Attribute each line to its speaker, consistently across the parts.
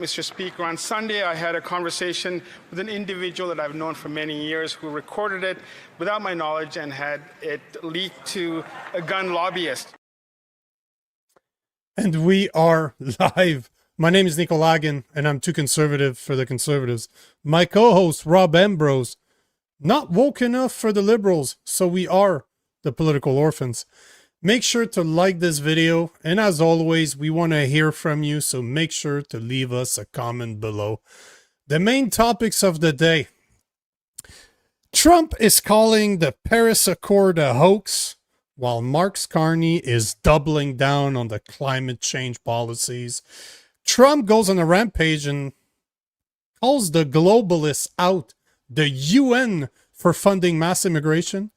Speaker 1: Mr. Speaker, on Sunday I had a conversation with an individual that I've known for many years who recorded it without my knowledge and had it leaked to a gun lobbyist.
Speaker 2: And we are live. My name is Nico Lagan, and I'm too conservative for the conservatives. My co-host, Rob Ambrose, not woke enough for the liberals, so we are the political orphans. Make sure to like this video, and as always, we want to hear from you, so make sure to leave us a comment below. The main topics of the day. Trump is calling the Paris Accord a hoax, while Mark Carney is doubling down on the climate change policies. Trump goes on a rampage and calls the globalists out, the UN for funding mass immigration.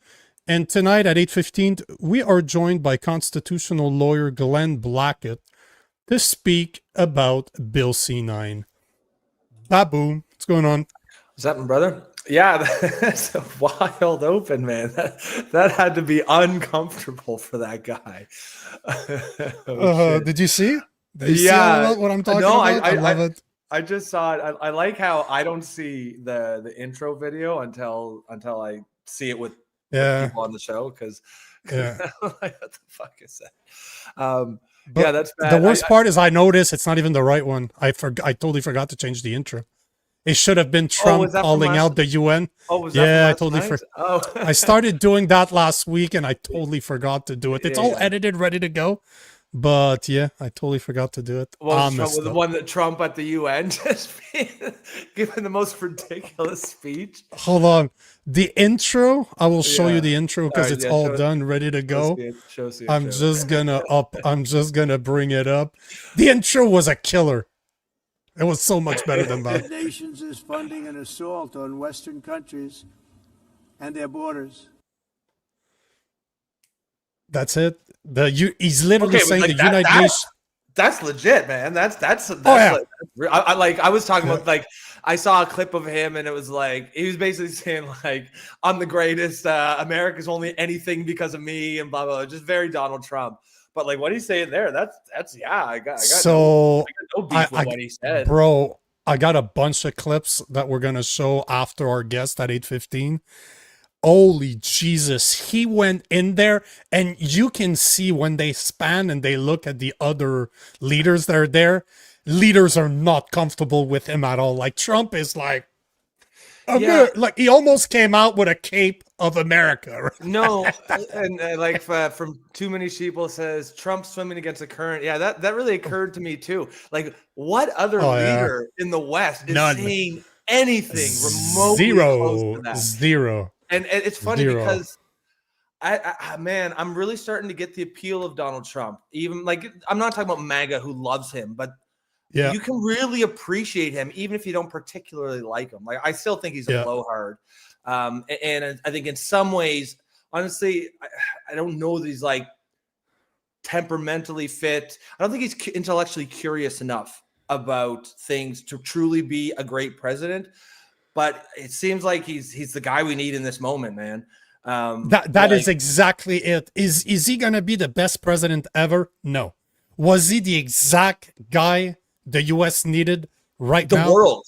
Speaker 2: And tonight at 8:15, we are joined by constitutional lawyer Glenn Blackett to speak about Bill C-9. Baboom, what's going on?
Speaker 3: What's happening, brother? Yeah, that's a wild open, man. That had to be uncomfortable for that guy.
Speaker 2: Did you see? Did you see what I'm talking about? I love it.
Speaker 3: I just saw it. I like how I don't see the intro video until I see it with people on the show, because like, what the fuck is that? Yeah, that's bad.
Speaker 2: The worst part is I noticed it's not even the right one. I totally forgot to change the intro. It should have been Trump calling out the UN.
Speaker 3: Oh, was that
Speaker 2: I totally forgot. I started doing that last week and I totally forgot to do it. It's all edited, ready to go. But yeah, I totally forgot to do it.
Speaker 3: Well, the one that Trump at the UN just giving the most ridiculous speech.
Speaker 2: Hold on. The intro, I will show you the intro because it's all done, ready to go. I'm just gonna bring it up. The intro was a killer. It was so much better than that.
Speaker 4: The United Nations is funding an assault on Western countries and their borders.
Speaker 2: That's it. He's literally saying the United Nations.
Speaker 3: That's legit, man. That's I was talking about, like, I saw a clip of him and it was like he was basically saying, like, I'm the greatest. America's only anything because of me and blah blah blah. Just very Donald Trump. But like what he's saying there, that's I got no beef with what he said.
Speaker 2: Bro, I got a bunch of clips that we're gonna show after our guest at 8:15. Holy Jesus, he went in there and you can see when they span and they look at the other leaders that are there, leaders are not comfortable with him at all. Like Trump is like, like he almost came out with a cape of America. Right?
Speaker 3: No, and like from Too Many Sheeple says, Trump swimming against the current. Yeah, that really occurred to me too. Like what other leader in the West is saying anything remotely close to that?
Speaker 2: Zero.
Speaker 3: And it's funny because man, I'm really starting to get the appeal of Donald Trump. Even like, I'm not talking about MAGA who loves him, but you can really appreciate him even if you don't particularly like him. Like I still think he's a blowhard. And I think in some ways, honestly, I don't know that he's like temperamentally fit. I don't think he's intellectually curious enough about things to truly be a great president. But it seems like he's the guy we need in this moment, man.
Speaker 2: That is exactly it. Is he gonna be the best president ever? No. Was he the exact guy the U.S. needed right now?
Speaker 3: The world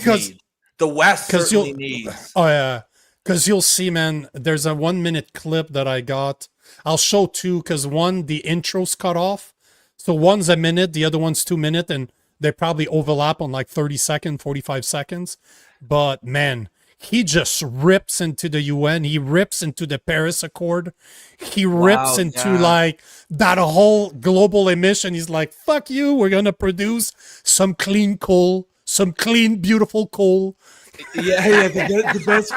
Speaker 3: needs. The West certainly needs.
Speaker 2: Oh yeah, because you'll see, man. There's a 1-minute clip that I got. I'll show two because one, the intro's cut off, so one's a minute, the other one's 2 minutes, and they probably overlap on like 30 seconds, 45 seconds. But man, he just rips into the UN. He rips into the Paris Accord. He rips into like that whole global emission. He's like, fuck you. We're going to produce some clean coal, some clean, beautiful coal.
Speaker 3: The best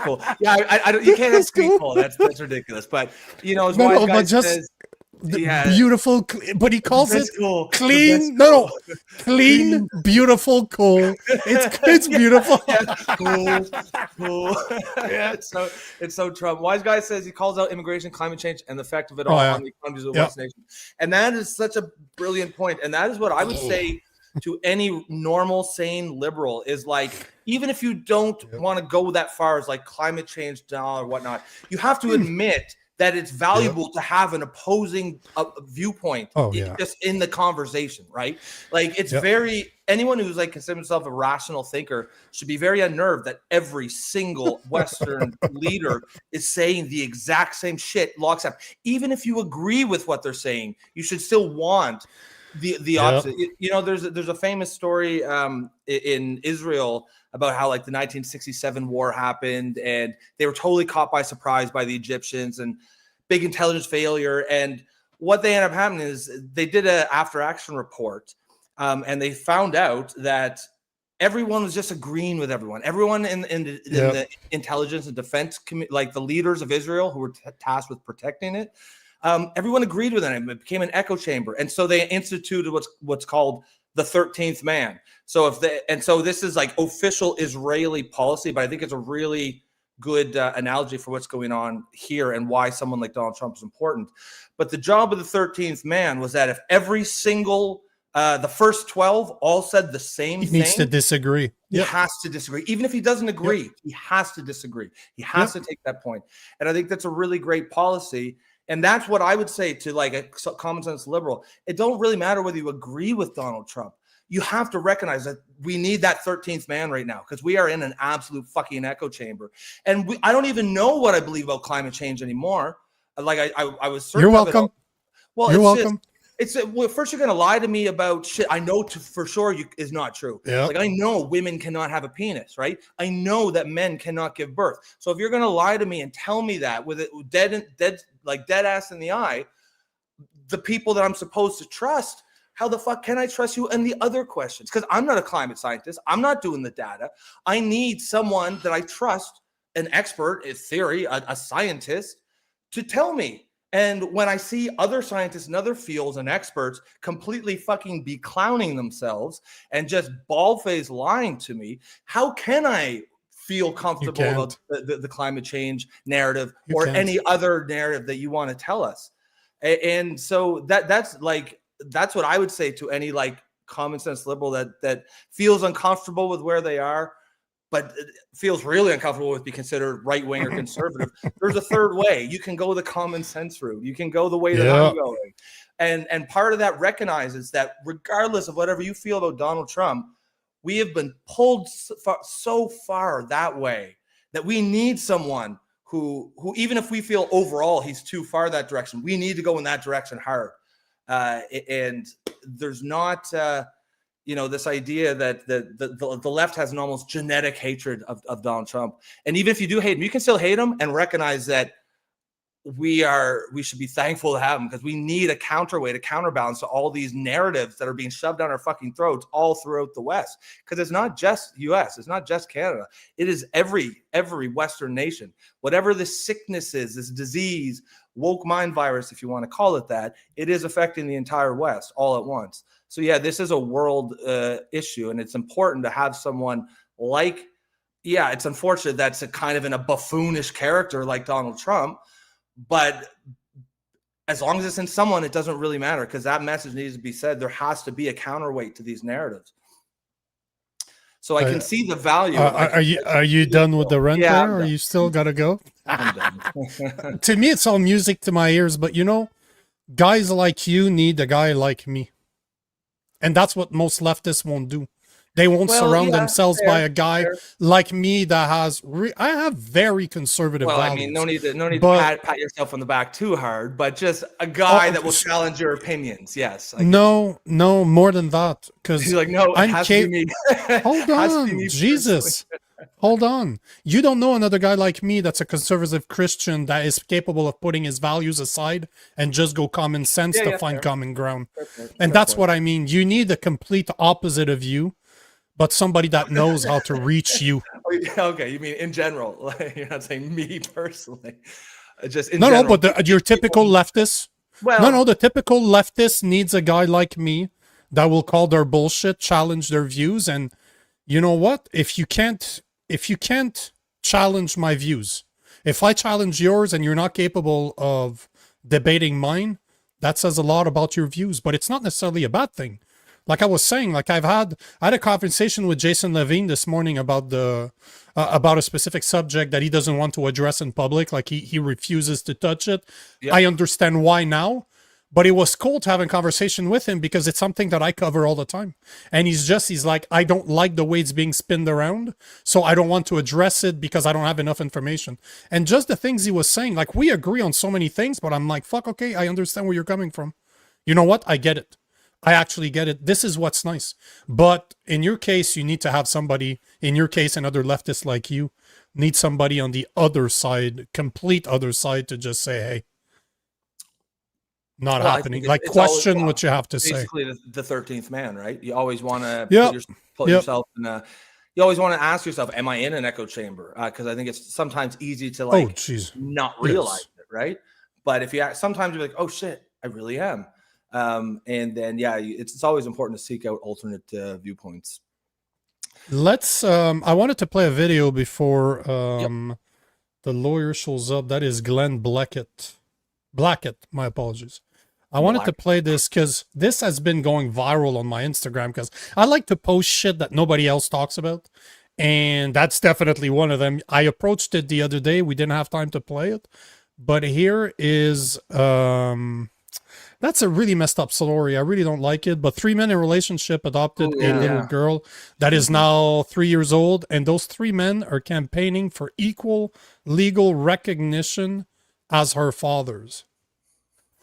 Speaker 3: coal. Yeah, I you can't have clean coal. That's ridiculous. But, you know, as one guy says,
Speaker 2: beautiful, but he calls it clean. Clean, beautiful coal. It's beautiful.
Speaker 3: Cool. Yeah, it's so Trump. Wise guy says he calls out immigration, climate change, and the effect of it all on the economies of the West nation. And that is such a brilliant point. And that is what I would say to any normal, sane liberal is like, even if you don't want to go that far as like climate change or whatnot, you have to admit that it's valuable to have an opposing viewpoint just in the conversation, right? Like it's anyone who's like considers himself a rational thinker should be very unnerved that every single Western leader is saying the exact same shit lockstep. Even if you agree with what they're saying, you should still want the opposite. You know, there's a famous story in Israel about how like the 1967 war happened and they were totally caught by surprise by the Egyptians and big intelligence failure. And what they ended up happening is they did an after action report and they found out that everyone was just agreeing with everyone. Everyone in the intelligence and defense, like the leaders of Israel who were tasked with protecting it, everyone agreed with them. It became an echo chamber. And so they instituted what's called the 13th man. So this is like official Israeli policy, but I think it's a really good analogy for what's going on here and why someone like Donald Trump is important. But the job of the 13th man was that if every single the first 12 all said the same thing, he
Speaker 2: needs to disagree.
Speaker 3: He has to disagree. Even if he doesn't agree, he has to disagree. He has to take that point. And I think that's a really great policy. And that's what I would say to like a common sense liberal. It don't really matter whether you agree with Donald Trump. You have to recognize that we need that 13th man right now because we are in an absolute fucking echo chamber. And I don't even know what I believe about climate change anymore. Like I was certain.
Speaker 2: You're welcome.
Speaker 3: Well,
Speaker 2: you're welcome.
Speaker 3: Well, first you're going to lie to me about shit I know for sure is not true. Yeah. Like I know women cannot have a penis, right? I know that men cannot give birth. So if you're going to lie to me and tell me that with it dead ass in the eye, the people that I'm supposed to trust, how the fuck can I trust you in the other questions? Because I'm not a climate scientist. I'm not doing the data. I need someone that I trust, an expert in theory, a scientist, to tell me. And when I see other scientists in other fields and experts completely fucking be clowning themselves and just bald-faced lying to me, how can I feel comfortable about the climate change narrative or any other narrative that you want to tell us? And so that's what I would say to any like common sense liberal that feels uncomfortable with where they are, but feels really uncomfortable with being considered right-wing or conservative. There's a third way. You can go the common sense route. You can go the way that I'm going. And part of that recognizes that regardless of whatever you feel about Donald Trump, we have been pulled so far that way that we need someone who even if we feel overall he's too far that direction, we need to go in that direction hard. And there's not this idea that the left has an almost genetic hatred of Donald Trump. And even if you do hate him, you can still hate him and recognize that we should be thankful to have him because we need a counterweight, a counterbalance to all these narratives that are being shoved down our fucking throats all throughout the West. Because it's not just US, it's not just Canada. It is every Western nation. Whatever this sickness is, this disease, woke mind virus, if you want to call it that, it is affecting the entire West all at once. So yeah, this is a world issue, and it's important to have someone like, it's unfortunate that's a kind of in a buffoonish character like Donald Trump, but as long as it's in someone, it doesn't really matter because that message needs to be said. There has to be a counterweight to these narratives. So I can see the value.
Speaker 2: Are you done with the rent there, or you still gotta go?
Speaker 3: I'm done.
Speaker 2: To me, it's all music to my ears, but guys like you need a guy like me. And that's what most leftists won't do. They won't surround themselves by a guy like me that has. I have very conservative values.
Speaker 3: I mean, no need to pat yourself on the back too hard, but just a guy that will challenge your opinions. Yes.
Speaker 2: No, more than that. Because
Speaker 3: he's like, no, it has to be me.
Speaker 2: Hold on, Jesus. Hold on. You don't know another guy like me that's a conservative Christian that is capable of putting his values aside and just go common sense to find common ground. And that's what I mean. You need a complete opposite of you, but somebody that knows how to reach you.
Speaker 3: Okay, you mean in general. You're not saying me personally. Just in general.
Speaker 2: No, but your typical leftist. Well, the typical leftist needs a guy like me that will call their bullshit, challenge their views, and you know what? If you can't challenge my views, if I challenge yours and you're not capable of debating mine, that says a lot about your views, but it's not necessarily a bad thing. Like I was saying, like I had a conversation with Jason Levine this morning about about a specific subject that he doesn't want to address in public. Like he refuses to touch it. Yep. I understand why now, but it was cool to have a conversation with him because it's something that I cover all the time. And he's like, I don't like the way it's being spinned around, so I don't want to address it because I don't have enough information. And just the things he was saying, like we agree on so many things, but I'm like, fuck, okay, I understand where you're coming from. You know what? I get it. I actually get it. This is what's nice. But in your case, you need to have somebody, in your case, and other leftists like you, need somebody on the other side, complete other side, to just say, hey, not happening. Like, question always, what you have to say.
Speaker 3: Basically, the 13th man, right? You always want to put yourself in a... You always want to ask yourself, am I in an echo chamber? Because I think it's sometimes easy to, like, not realize it, right? But if you sometimes you're like, oh, shit, I really am. And then, yeah, it's always important to seek out alternate viewpoints.
Speaker 2: Let's, I wanted to play a video before the lawyer shows up. That is Glenn Blackett, my apologies. I wanted to play this because this has been going viral on my Instagram because I like to post shit that nobody else talks about. And that's definitely one of them. I approached it the other day. We didn't have time to play it. But here is... that's a really messed up story. I really don't like it. But 3 men in a relationship adopted a little girl that is now 3 years old. And those 3 men are campaigning for equal legal recognition as her fathers.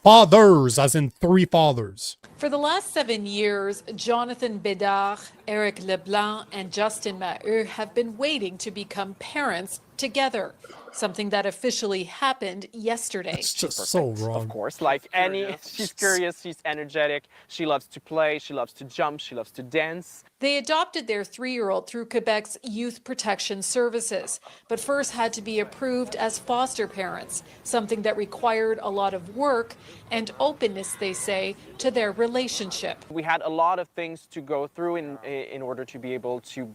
Speaker 2: Fathers, as in 3 fathers.
Speaker 5: For the last 7 years, Jonathan Bédard, Eric Leblanc, and Justin Maheu have been waiting to become parents together, something that officially happened yesterday.
Speaker 2: It's just so wrong.
Speaker 6: Of course, like any, she's curious, she's energetic, she loves to play, she loves to jump, she loves to dance.
Speaker 5: They adopted their 3-year-old through Quebec's Youth Protection Services, but first had to be approved as foster parents, something that required a lot of work and openness, they say, to their relationship.
Speaker 6: We had a lot of things to go through in order to be able to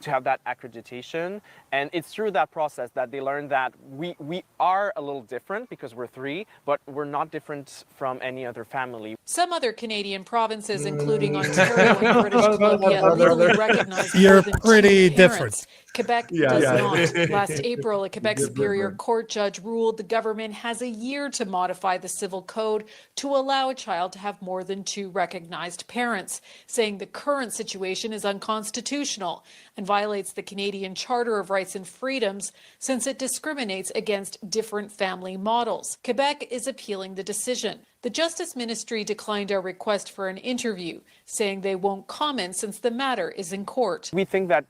Speaker 6: have that accreditation, and it's through that process that they learned that we are a little different because we're 3, but we're not different from any other family.
Speaker 5: Some other Canadian provinces, including Ontario and British Columbia, legally recognize
Speaker 2: You're pretty different.
Speaker 5: Quebec does not. Last April, a Quebec Superior Court judge ruled the government has a year to modify the civil code to allow a child to have more than 2 recognized parents, saying the current situation is unconstitutional and violates the Canadian Charter of Rights and Freedoms since it discriminates against different family models. Quebec is appealing the decision. The Justice Ministry declined our request for an interview, saying they won't comment since the matter is in court.
Speaker 6: We think that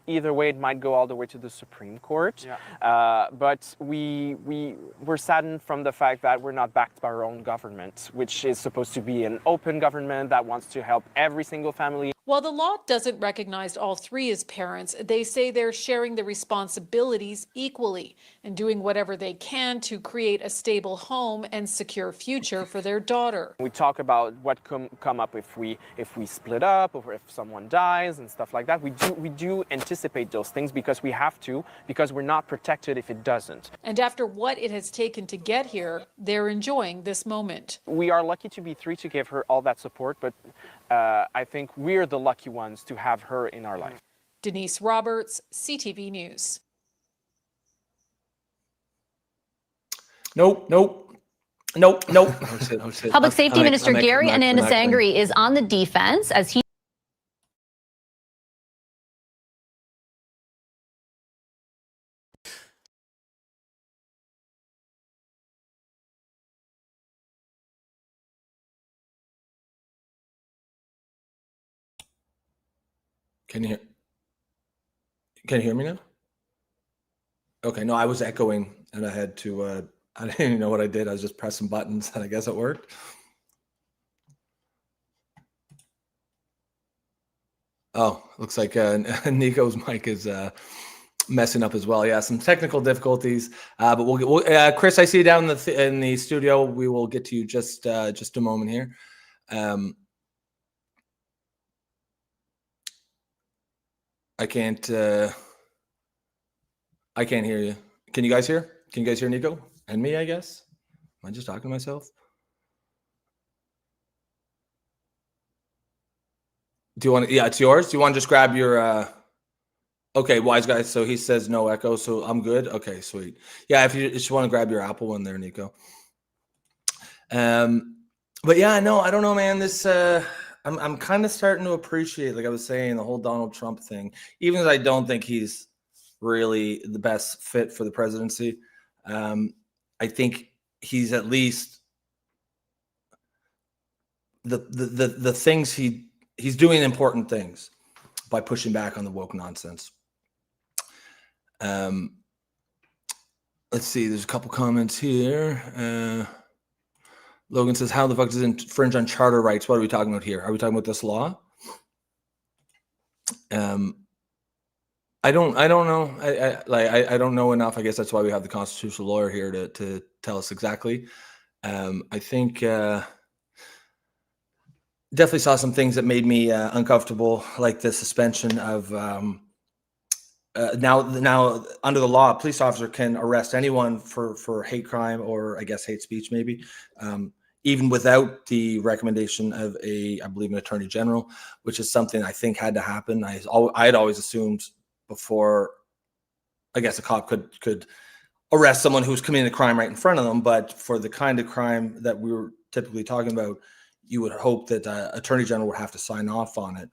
Speaker 6: either way it might go all the way to the Supreme Court, but we're saddened from the fact that we're not backed by our own government, which is supposed to be an open government that wants to help every single family.
Speaker 5: While the law doesn't recognize all 3 as parents, they say they're sharing the responsibilities equally and doing whatever they can to create a stable home and secure future for their daughter.
Speaker 6: We talk about what come up if we split up or if someone dies and stuff like that. We do anticipate those things because we have to, because we're not protected if it doesn't.
Speaker 5: And after what it has taken to get here, they're enjoying this moment.
Speaker 6: We are lucky to be 3 to give her all that support, but I think we're the lucky ones to have her in our life.
Speaker 5: Denise Roberts, CTV News.
Speaker 3: Nope.
Speaker 7: Public Safety Minister Gary Anandasangri is on the defense as he...
Speaker 3: Can you hear me now? Okay, no, I was echoing and I had to, I didn't even know what I did. I was just pressing buttons and I guess it worked. Oh, looks like Nico's mic is messing up as well. Yeah, some technical difficulties, but we'll Chris, I see you down in the studio. We will get to you just a moment here. I can't hear you. Can you guys hear? Can you guys hear Nico and me, I guess? Am I just talking to myself? Do you want to? Yeah, it's yours. Do you want to just grab your? Okay, wise guy. So he says no echo, so I'm good. Okay, sweet. Yeah, if you just want to grab your Apple one there, Nico. But yeah, no, I don't know, man. This I'm kind of starting to appreciate, like I was saying, the whole Donald Trump thing, even as I don't think he's really the best fit for the presidency. I think he's at least the things he's doing important things by pushing back on the woke nonsense. Let's see, there's a couple comments here. Logan says, how the fuck does it infringe on charter rights? What are we talking about here? Are we talking about this law? I don't know. I don't know enough. I guess that's why we have the constitutional lawyer here to tell us exactly. I think definitely saw some things that made me uncomfortable, like the suspension of now under the law, a police officer can arrest anyone for hate crime, or I guess hate speech, maybe, even without the recommendation of I believe, an attorney general, which is something I think had to happen. I had always assumed before, I guess a cop could arrest someone who's committing a crime right in front of them, but for the kind of crime that we were typically talking about, you would hope that attorney general would have to sign off on it.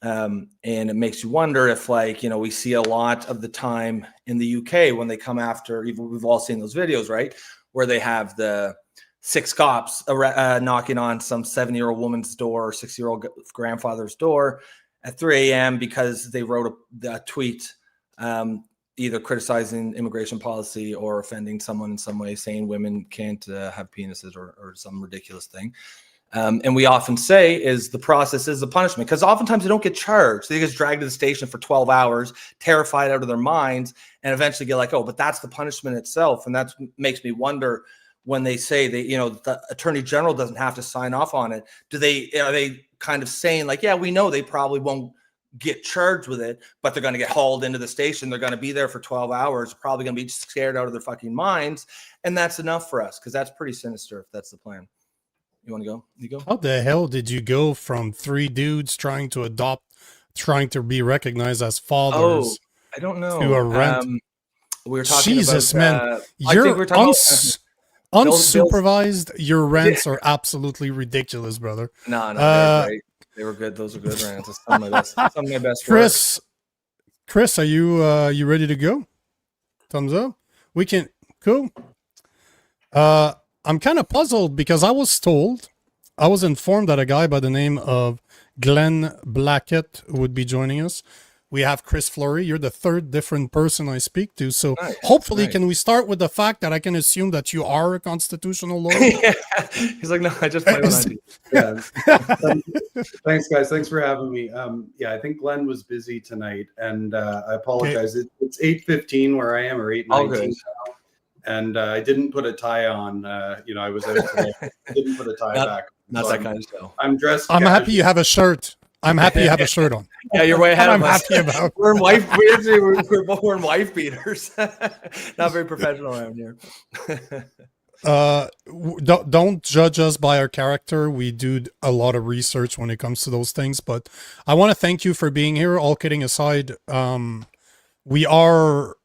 Speaker 3: And it makes you wonder if, like, we see a lot of the time in the UK when they come after, we've all seen those videos, right, where they have the 6 cops knocking on some 70-year-old woman's door or 60-year-old grandfather's door at 3 a.m. because they wrote a tweet either criticizing immigration policy or offending someone in some way, saying women can't have penises or some ridiculous thing. And we often say is the process is the punishment, because oftentimes they don't get charged. They get dragged to the station for 12 hours, terrified out of their minds, and eventually get like, oh, but that's the punishment itself. And that makes me wonder, when they say the attorney general doesn't have to sign off on it, are they kind of saying like, yeah, we know they probably won't get charged with it, but they're going to get hauled into the station. They're going to be there for 12 hours, probably going to be scared out of their fucking minds. And that's enough for us, because that's pretty sinister if that's the plan. You want to go? You go?
Speaker 2: How the hell did you go from 3 dudes trying to be recognized as fathers?
Speaker 3: I don't know.
Speaker 2: To a rent.
Speaker 3: We were talking
Speaker 2: Jesus,
Speaker 3: about,
Speaker 2: man. You're unsupervised. Your rents are absolutely ridiculous, brother.
Speaker 3: No, they're great. They were good. Those are good rants. It's some of my best.
Speaker 2: Chris, are you ready to go? Thumbs up. We can. Cool. I'm kind of puzzled because I was informed that a guy by the name of Glenn Blackett would be joining us. We have Chris Fleury. You're the 3rd different person I speak to. So hopefully, can we start with the fact that I can assume that you are a constitutional lawyer?
Speaker 8: Yeah. He's like, no, I just play when I do. Yeah. Thanks, guys. Thanks for having me. Yeah, I think Glenn was busy tonight, and I apologize.
Speaker 2: Okay.
Speaker 8: It's 8:15 where I am, or 8:19 now. And I didn't put a tie on. I was out today. I didn't put a tie back.
Speaker 3: Not that kind of show.
Speaker 8: I'm dressed.
Speaker 2: I'm happy you have a shirt. I'm happy you have a shirt on.
Speaker 3: Yeah, you're way ahead of us.
Speaker 2: I'm happy about.
Speaker 3: We're both wearing wife beaters. Not very professional around here.
Speaker 2: Don't judge us by our character. We do a lot of research when it comes to those things. But I want to thank you for being here. All kidding aside, we are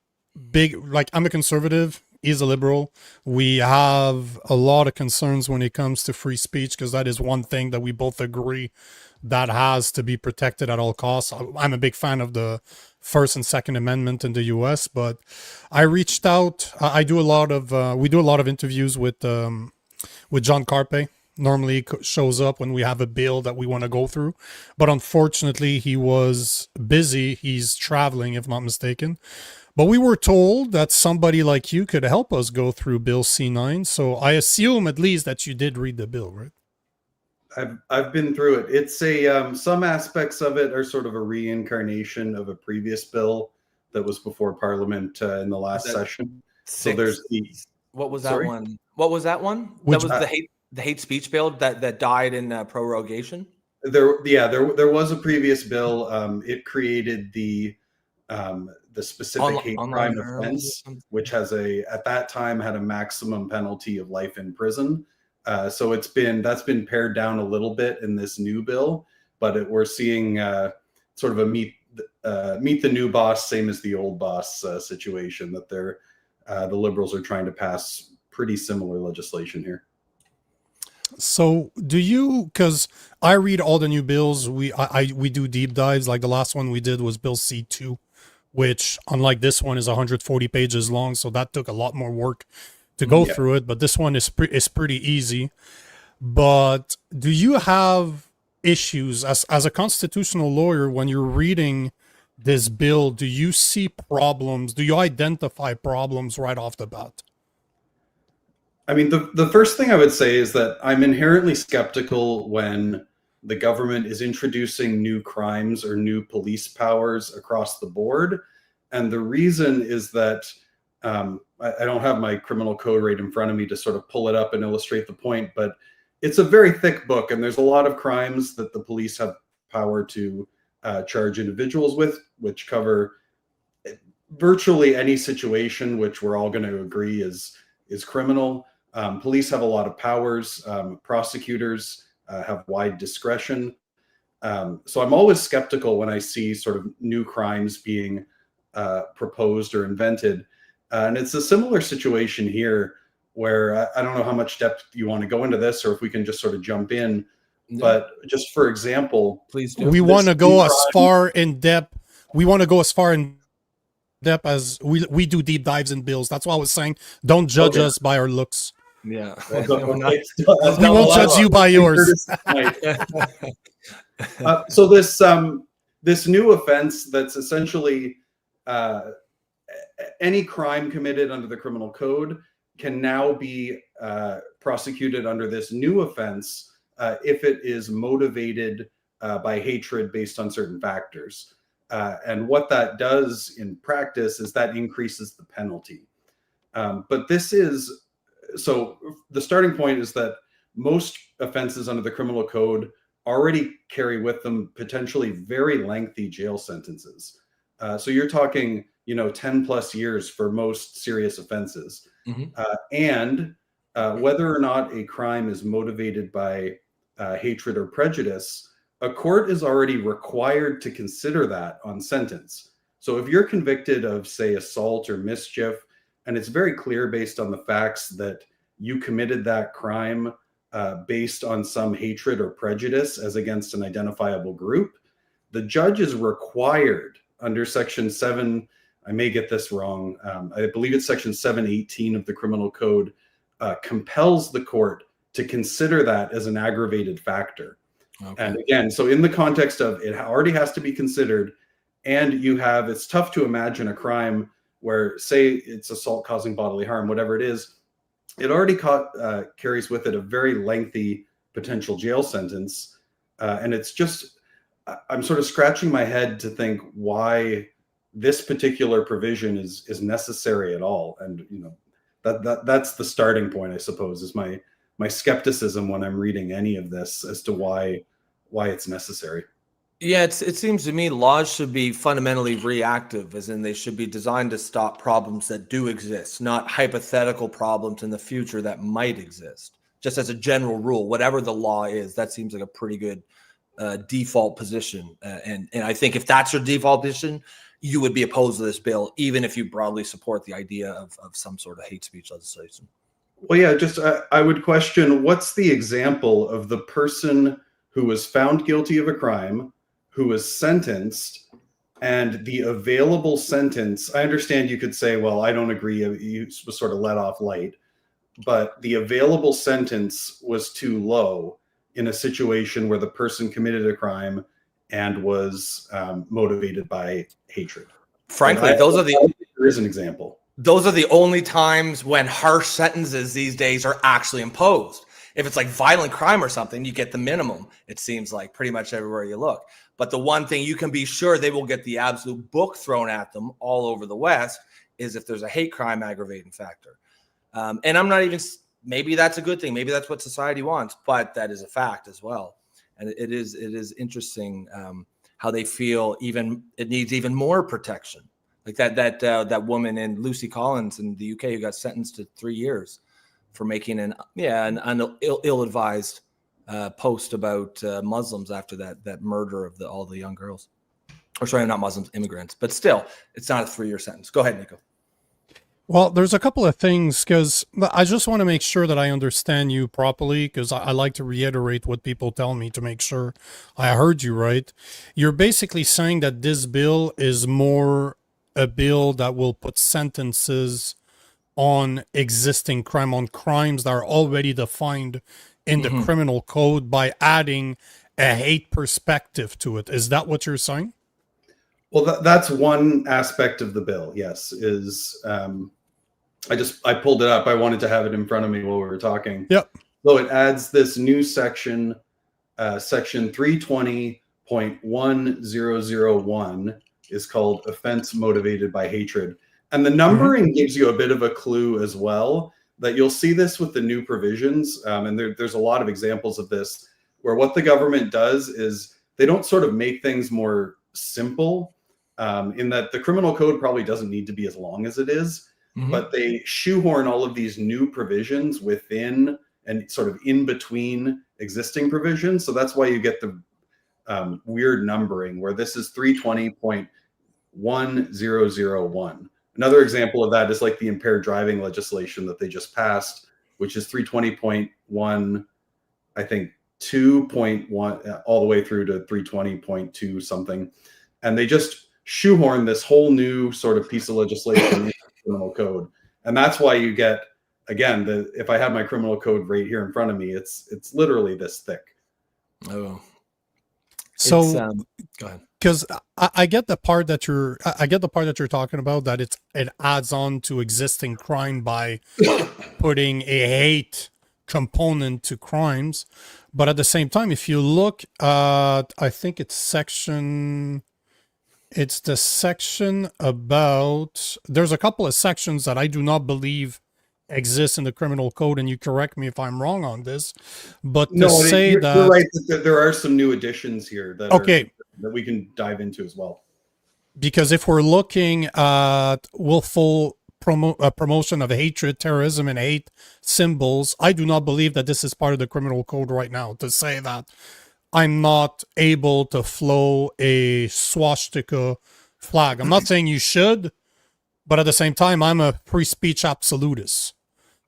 Speaker 2: big. Like, I'm a conservative. He's a liberal. We have a lot of concerns when it comes to free speech, because that is one thing that we both agree that has to be protected at all costs. I'm a big fan of the First and Second Amendment in the US, but I reached out. We do a lot of interviews with John Carpe. Normally shows up when we have a bill that we want to go through, but unfortunately he was busy. He's traveling, if not mistaken. But we were told that somebody like you could help us go through Bill C9. So I assume at least that you did read the bill, right?
Speaker 8: I've been through it. It's some aspects of it are sort of a reincarnation of a previous bill that was before Parliament in the last session. So there's
Speaker 3: what was that one? What was that one? That was the hate speech bill that died in prorogation.
Speaker 8: There was a previous bill. It created the specific hate crime offense, which has at that time had a maximum penalty of life in prison. So that's been pared down a little bit in this new bill. we're seeing sort of a meet the new boss, same as the old boss situation, that the Liberals are trying to pass pretty similar legislation here.
Speaker 2: So do you, because I read all the new bills, we do deep dives. Like the last one we did was Bill C2, which unlike this one is 140 pages long. So that took a lot more work to go through it. But this one is pretty easy. But do you have issues as a constitutional lawyer when you're reading this bill? Do you see problems? Do you identify problems right off the bat?
Speaker 8: I mean, the first thing I would say is that I'm inherently skeptical when the government is introducing new crimes or new police powers across the board. And the reason is that I don't have my criminal code right in front of me to sort of pull it up and illustrate the point, but it's a very thick book, and there's a lot of crimes that the police have power to charge individuals with, which cover virtually any situation which we're all going to agree is criminal. Police have a lot of powers. Prosecutors have wide discretion. So I'm always skeptical when I see sort of new crimes being proposed or invented. And it's a similar situation here where I don't know how much depth you want to go into this, or if we can just sort of jump in. But just for example,
Speaker 3: please do.
Speaker 2: We want to go as far in depth. We want to go as far in depth as we do deep dives in bills. That's why I was saying, don't judge us by our looks.
Speaker 3: Yeah.
Speaker 2: We won't judge you by yours.
Speaker 8: So this new offense that's essentially any crime committed under the criminal code can now be prosecuted under this new offense if it is motivated by hatred based on certain factors. And what that does in practice is that increases the penalty. But this is, so the starting point is that most offenses under the criminal code already carry with them potentially very lengthy jail sentences. So you're talking, 10 plus years for most serious offenses. And whether or not a crime is motivated by hatred or prejudice, a court is already required to consider that on sentence. So if you're convicted of, say, assault or mischief, and it's very clear based on the facts that you committed that crime based on some hatred or prejudice as against an identifiable group, the judge is required under Section 7, I may get this wrong, I believe it's Section 718 of the Criminal Code, compels the court to consider that as an aggravated factor. Okay. And again, so in the context of it already has to be considered, and it's tough to imagine a crime where, say, it's assault causing bodily harm, whatever it is, it already carries with it a very lengthy potential jail sentence. And it's just, I'm sort of scratching my head to think why this particular provision is necessary at all. And, that's the starting point, I suppose, is my skepticism when I'm reading any of this as to why it's necessary.
Speaker 3: Yeah, it seems to me laws should be fundamentally reactive, as in they should be designed to stop problems that do exist, not hypothetical problems in the future that might exist. Just as a general rule, whatever the law is, that seems like a pretty good default position. And I think if that's your default position, you would be opposed to this bill, even if you broadly support the idea of some sort of hate speech legislation.
Speaker 8: Well, yeah, just I would question, what's the example of the person who was found guilty of a crime, who was sentenced, and the available sentence? I understand you could say, well, I don't agree, you was sort of let off light, but the available sentence was too low in a situation where the person committed a crime and was motivated by hatred.
Speaker 3: Frankly,
Speaker 8: there is an example.
Speaker 3: Those are the only times when harsh sentences these days are actually imposed. If it's like violent crime or something, you get the minimum, it seems like, pretty much everywhere you look. But the one thing you can be sure they will get the absolute book thrown at them all over the West is if there's a hate crime aggravating factor. And I'm not even, maybe that's a good thing. Maybe that's what society wants, but that is a fact as well. And it is interesting how they feel it needs even more protection. Like that woman in Lucy Collins in the UK who got sentenced to 3 years for making an ill-advised post about Muslims after that murder of all the young girls. Or sorry, not Muslims, immigrants. But still, it's not a 3-year sentence. Go ahead, Nico.
Speaker 2: Well, there's a couple of things, because I just want to make sure that I understand you properly, because I like to reiterate what people tell me to make sure I heard you right. You're basically saying that this bill is more a bill that will put sentences on existing crime, on crimes that are already defined in the criminal code, by adding a hate perspective to it. Is that what you're saying?
Speaker 8: Well, that's one aspect of the bill, yes, is I pulled it up. I wanted to have it in front of me while we were talking.
Speaker 2: Yep.
Speaker 8: So it adds this new section, section 320.1001 is called offense motivated by hatred. And the numbering gives you a bit of a clue as well, that you'll see this with the new provisions. And there's a lot of examples of this, where what the government does is they don't sort of make things more simple, in that the criminal code probably doesn't need to be as long as it is, but they shoehorn all of these new provisions within and sort of in between existing provisions. So that's why you get the weird numbering, where this is 320.1001. Another example of that is like the impaired driving legislation that they just passed, which is 320.1, I think 2.1, all the way through to 320.2 something. And they just shoehorn this whole new sort of piece of legislation in the criminal code. And that's why you get, again, if I have my criminal code right here in front of me, it's literally this thick.
Speaker 3: Oh.
Speaker 2: So
Speaker 3: go ahead.
Speaker 2: Because I get the part that you're talking about, that it adds on to existing crime by putting a hate component to crimes. But at the same time, if you look at, I think it's the section about, there's a couple of sections that I do not believe exist in the criminal code, and you correct me if I'm wrong on this, but you're
Speaker 8: right, that there are some new additions here that that we can dive into as well.
Speaker 2: Because if we're looking at willful promotion of hatred, terrorism, and hate symbols, I do not believe that this is part of the criminal code right now, to say that I'm not able to flow a swastika flag. I'm not saying you should, but at the same time, I'm a free speech absolutist.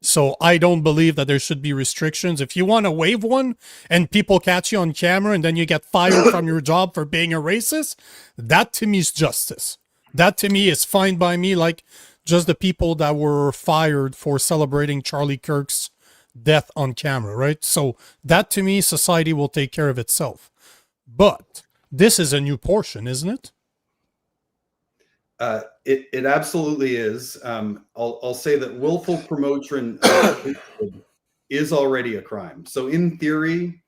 Speaker 2: So I don't believe that there should be restrictions. If you want to wave one and people catch you on camera and then you get fired from your job for being a racist, that to me is justice. That to me is fine by me, like just the people that were fired for celebrating Charlie Kirk's death on camera, right? So that to me, society will take care of itself. But this is a new portion, isn't it?
Speaker 8: It absolutely is. I'll say that willful promotion is already a crime. So in theory,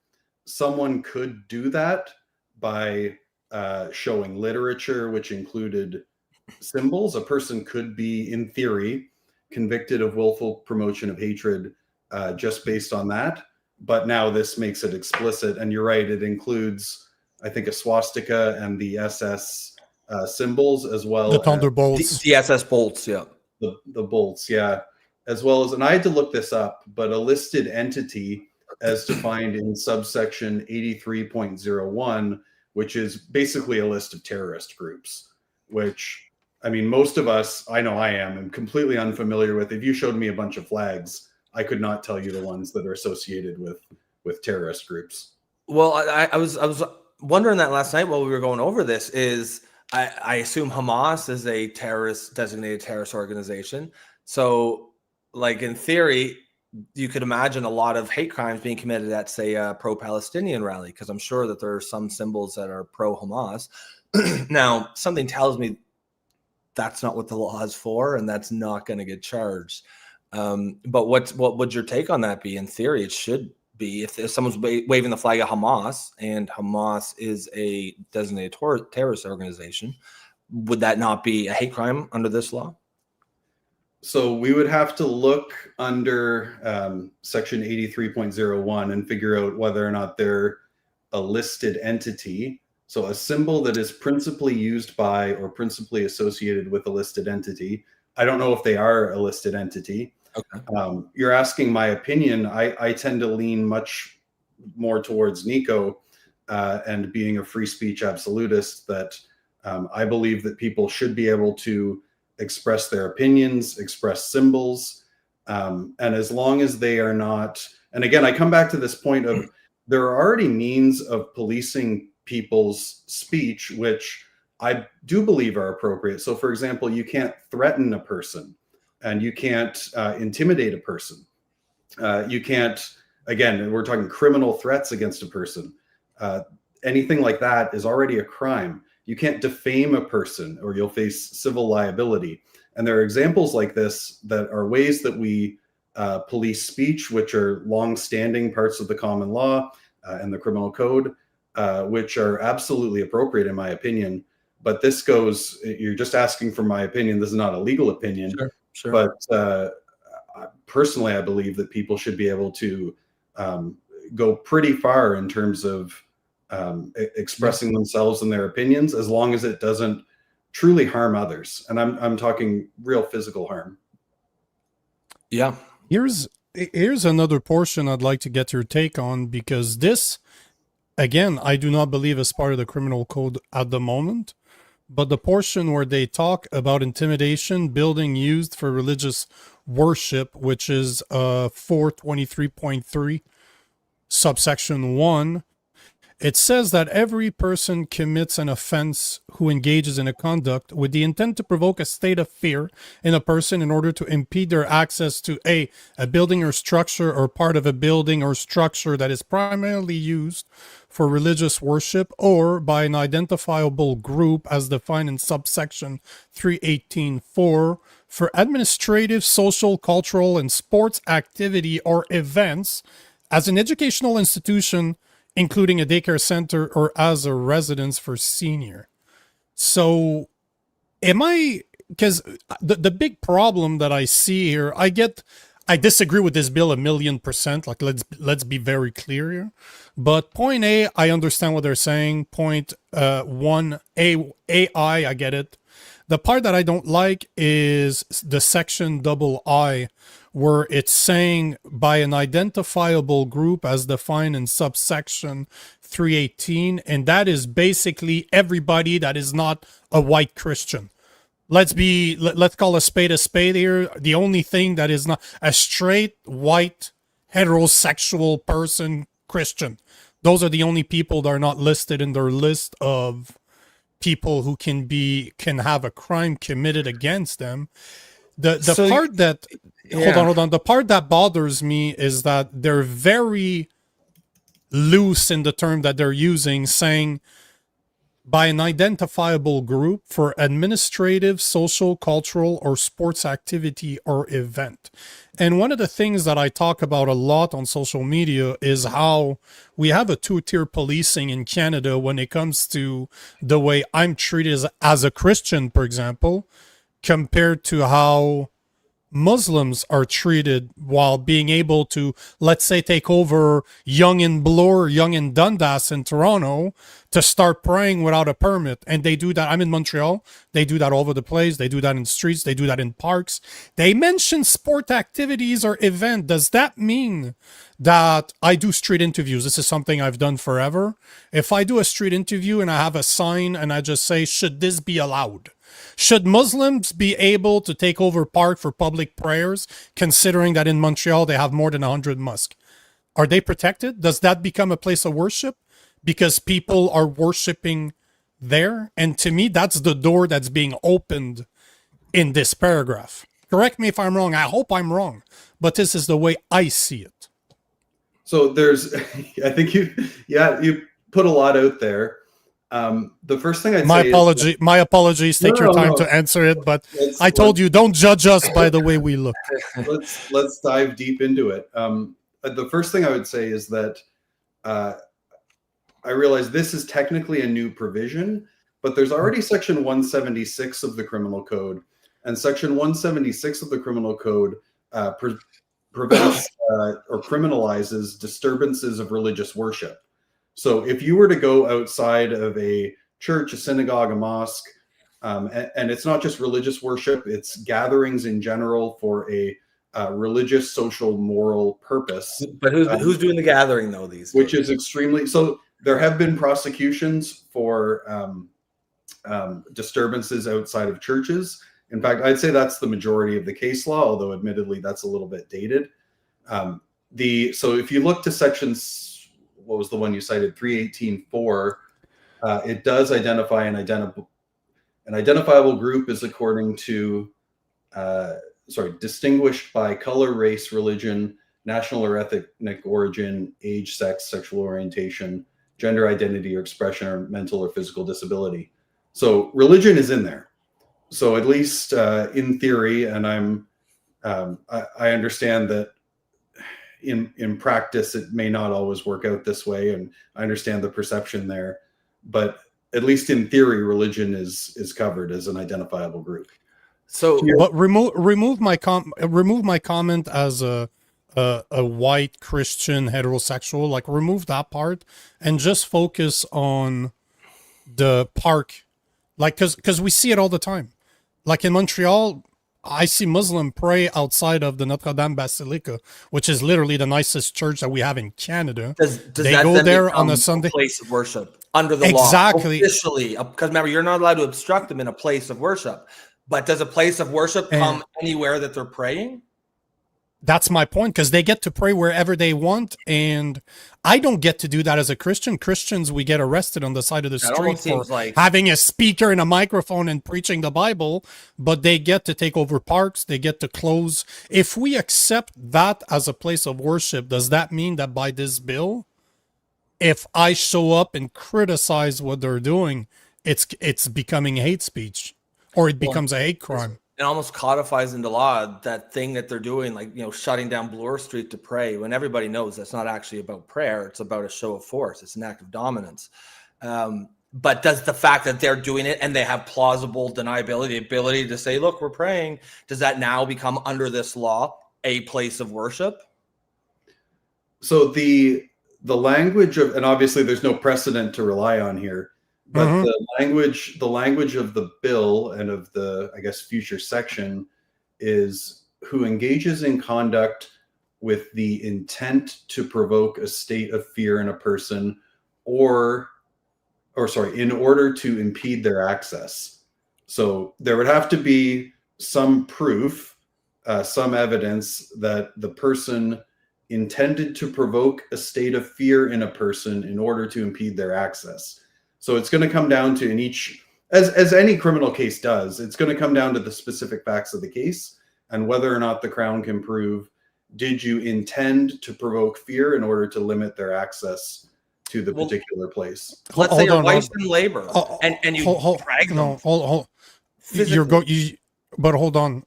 Speaker 8: someone could do that by showing literature, which included symbols. A person could be, in theory, convicted of willful promotion of hatred just based on that. But now this makes it explicit. And you're right, it includes, I think, a swastika and the SS symbols, as well
Speaker 2: the thunderbolts,
Speaker 3: the SS bolts, yeah,
Speaker 8: the bolts, yeah, as well as, and I had to look this up, but a listed entity as defined in subsection 83.01, which is basically a list of terrorist groups, which, I mean, most of us, I know I am completely unfamiliar with. If you showed me a bunch of flags, I could not tell you the ones that are associated with terrorist groups.
Speaker 3: Well, I was wondering that last night while we were going over this. Is I assume Hamas is a designated terrorist organization. So, like, in theory, you could imagine a lot of hate crimes being committed at, say, a pro-Palestinian rally, because I'm sure that there are some symbols that are pro-Hamas. Now, something tells me that's not what the law is for, and that's not going to get charged. But what would your take on that be? In theory, it should be, if someone's waving the flag of Hamas, and Hamas is a designated terrorist organization, would that not be a hate crime under this law?
Speaker 8: So we would have to look under section 83.01 and figure out whether or not they're a listed entity. So a symbol that is principally used by or principally associated with a listed entity. I don't know if they are a listed entity. Okay. You're asking my opinion. I tend to lean much more towards Nico and being a free speech absolutist, that I believe that people should be able to express their opinions, express symbols, and as long as they are not, and again, I come back to this point of there are already means of policing people's speech, which I do believe are appropriate. So for example, you can't threaten a person and you can't intimidate a person. You can't, again, we're talking criminal threats against a person. Anything like that is already a crime. You can't defame a person or you'll face civil liability. And there are examples like this that are ways that we police speech, which are long-standing parts of the common law and the criminal code, which are absolutely appropriate in my opinion. But this goes, you're just asking for my opinion. This is not a legal opinion.
Speaker 3: Sure.
Speaker 8: But personally, I believe that people should be able to go pretty far in terms of expressing themselves and their opinions, as long as it doesn't truly harm others. And I'm talking real physical harm.
Speaker 3: Yeah.
Speaker 2: Here's another portion I'd like to get your take on, because this, again, I do not believe is part of the criminal code at the moment, but the portion where they talk about intimidation, building used for religious worship, which is 423.3 subsection 1, it says that every person commits an offense who engages in a conduct with the intent to provoke a state of fear in a person in order to impede their access to a building or structure or part of a building or structure that is primarily used for religious worship, or by an identifiable group as defined in subsection 318.4 for administrative, social, cultural, and sports activity or events as an educational institution, including a daycare center, or as a residence for senior. So because the big problem that I see here, I disagree with this bill 1,000,000%. Like, let's be very clear here. But point A, I understand what they're saying. Point 1A, I get it. The part that I don't like is the section II, where it's saying by an identifiable group as defined in subsection 318, and that is basically everybody that is not a white Christian. Let's call a spade here. The only thing that is not a straight white heterosexual person Christian. Those are the only people that are not listed in their list of people who can have a crime committed against them. The part that bothers me is that they're very loose in the term that they're using, saying by an identifiable group for administrative, social, cultural, or sports activity or event. And one of the things that I talk about a lot on social media is how we have a two-tier policing in Canada when it comes to the way I'm treated as a Christian, for example, compared to how Muslims are treated while being able to, let's say, take over Yonge and Bloor, Yonge and Dundas in Toronto to start praying without a permit. And they do that. I'm in Montreal. They do that all over the place. They do that in streets. They do that in parks. They mention sport activities or event. Does that mean that I do street interviews? This is something I've done forever. If I do a street interview and I have a sign and I just say, should this be allowed? Should Muslims be able to take over park for public prayers, considering that in Montreal they have more than 100 mosques? Are they protected? Does that become a place of worship because people are worshiping there? And to me, that's the door that's being opened in this paragraph. Correct me if I'm wrong. I hope I'm wrong, but this is the way I see it.
Speaker 8: So there's, I think you put a lot out there. The first thing I'd say
Speaker 2: my apologies. Take your time to answer it, but I told you, don't judge us by the way we look.
Speaker 8: Let's dive deep into it. The first thing I would say is that I realize this is technically a new provision, but there's already section 176 of the criminal code, and section 176 of the criminal code prevents or criminalizes disturbances of religious worship. So if you were to go outside of a church, a synagogue, a mosque, and it's not just religious worship, it's gatherings in general for a religious, social, moral purpose.
Speaker 3: But who's doing the gathering though?
Speaker 8: Which is extremely so. There have been prosecutions for disturbances outside of churches. In fact, I'd say that's the majority of the case law, although admittedly that's a little bit dated. So if you look to sections, what was the one you cited, 318.4, it does identify an identifiable group is according to, distinguished by color, race, religion, national or ethnic origin, age, sex, sexual orientation, gender identity or expression, or mental or physical disability. So religion is in there. So at least in theory, and I understand that in practice it may not always work out this way, and I understand the perception there, but at least in theory, religion is covered as an identifiable group.
Speaker 3: So,
Speaker 2: but remove my comment as a white Christian heterosexual. Like, remove that part and just focus on the park, like, because we see it all the time. Like in Montreal, I see Muslim pray outside of the Notre Dame Basilica, which is literally the nicest church that we have in Canada.
Speaker 3: Does
Speaker 2: they
Speaker 3: that
Speaker 2: go
Speaker 3: then
Speaker 2: there
Speaker 3: become
Speaker 2: on a Sunday
Speaker 3: place of worship under the
Speaker 2: exactly.
Speaker 3: law officially? Because remember, you're not allowed to obstruct them in a place of worship. But does a place of worship come anywhere that they're praying?
Speaker 2: That's my point, because they get to pray wherever they want, and I don't get to do that as a Christian. Christians, we get arrested on the side of the street for having a speaker and a microphone and preaching the Bible, but they get to take over parks, they get to close. If we accept that as a place of worship, does that mean that by this bill, if I show up and criticize what they're doing, it's becoming hate speech, or it becomes a hate crime?
Speaker 3: It almost codifies into law that thing that they're doing, like, shutting down Bloor Street to pray, when everybody knows that's not actually about prayer. It's about a show of force. It's an act of dominance. But does the fact that they're doing it and they have plausible deniability, the ability to say, look, we're praying, does that now become, under this law, a place of worship?
Speaker 8: So the language of, and obviously there's no precedent to rely on here, but the language of the bill and of the, I guess, future section is who engages in conduct with the intent to provoke a state of fear in a person, in order to impede their access. So there would have to be some proof, some evidence that the person intended to provoke a state of fear in a person in order to impede their access. So it's going to come down to, in each, as any criminal case does, it's going to come down to the specific facts of the case and whether or not the Crown can prove, did you intend to provoke fear in order to limit their access to the particular place?
Speaker 3: Let's say your wife's in labor and you drag them.
Speaker 2: But hold on.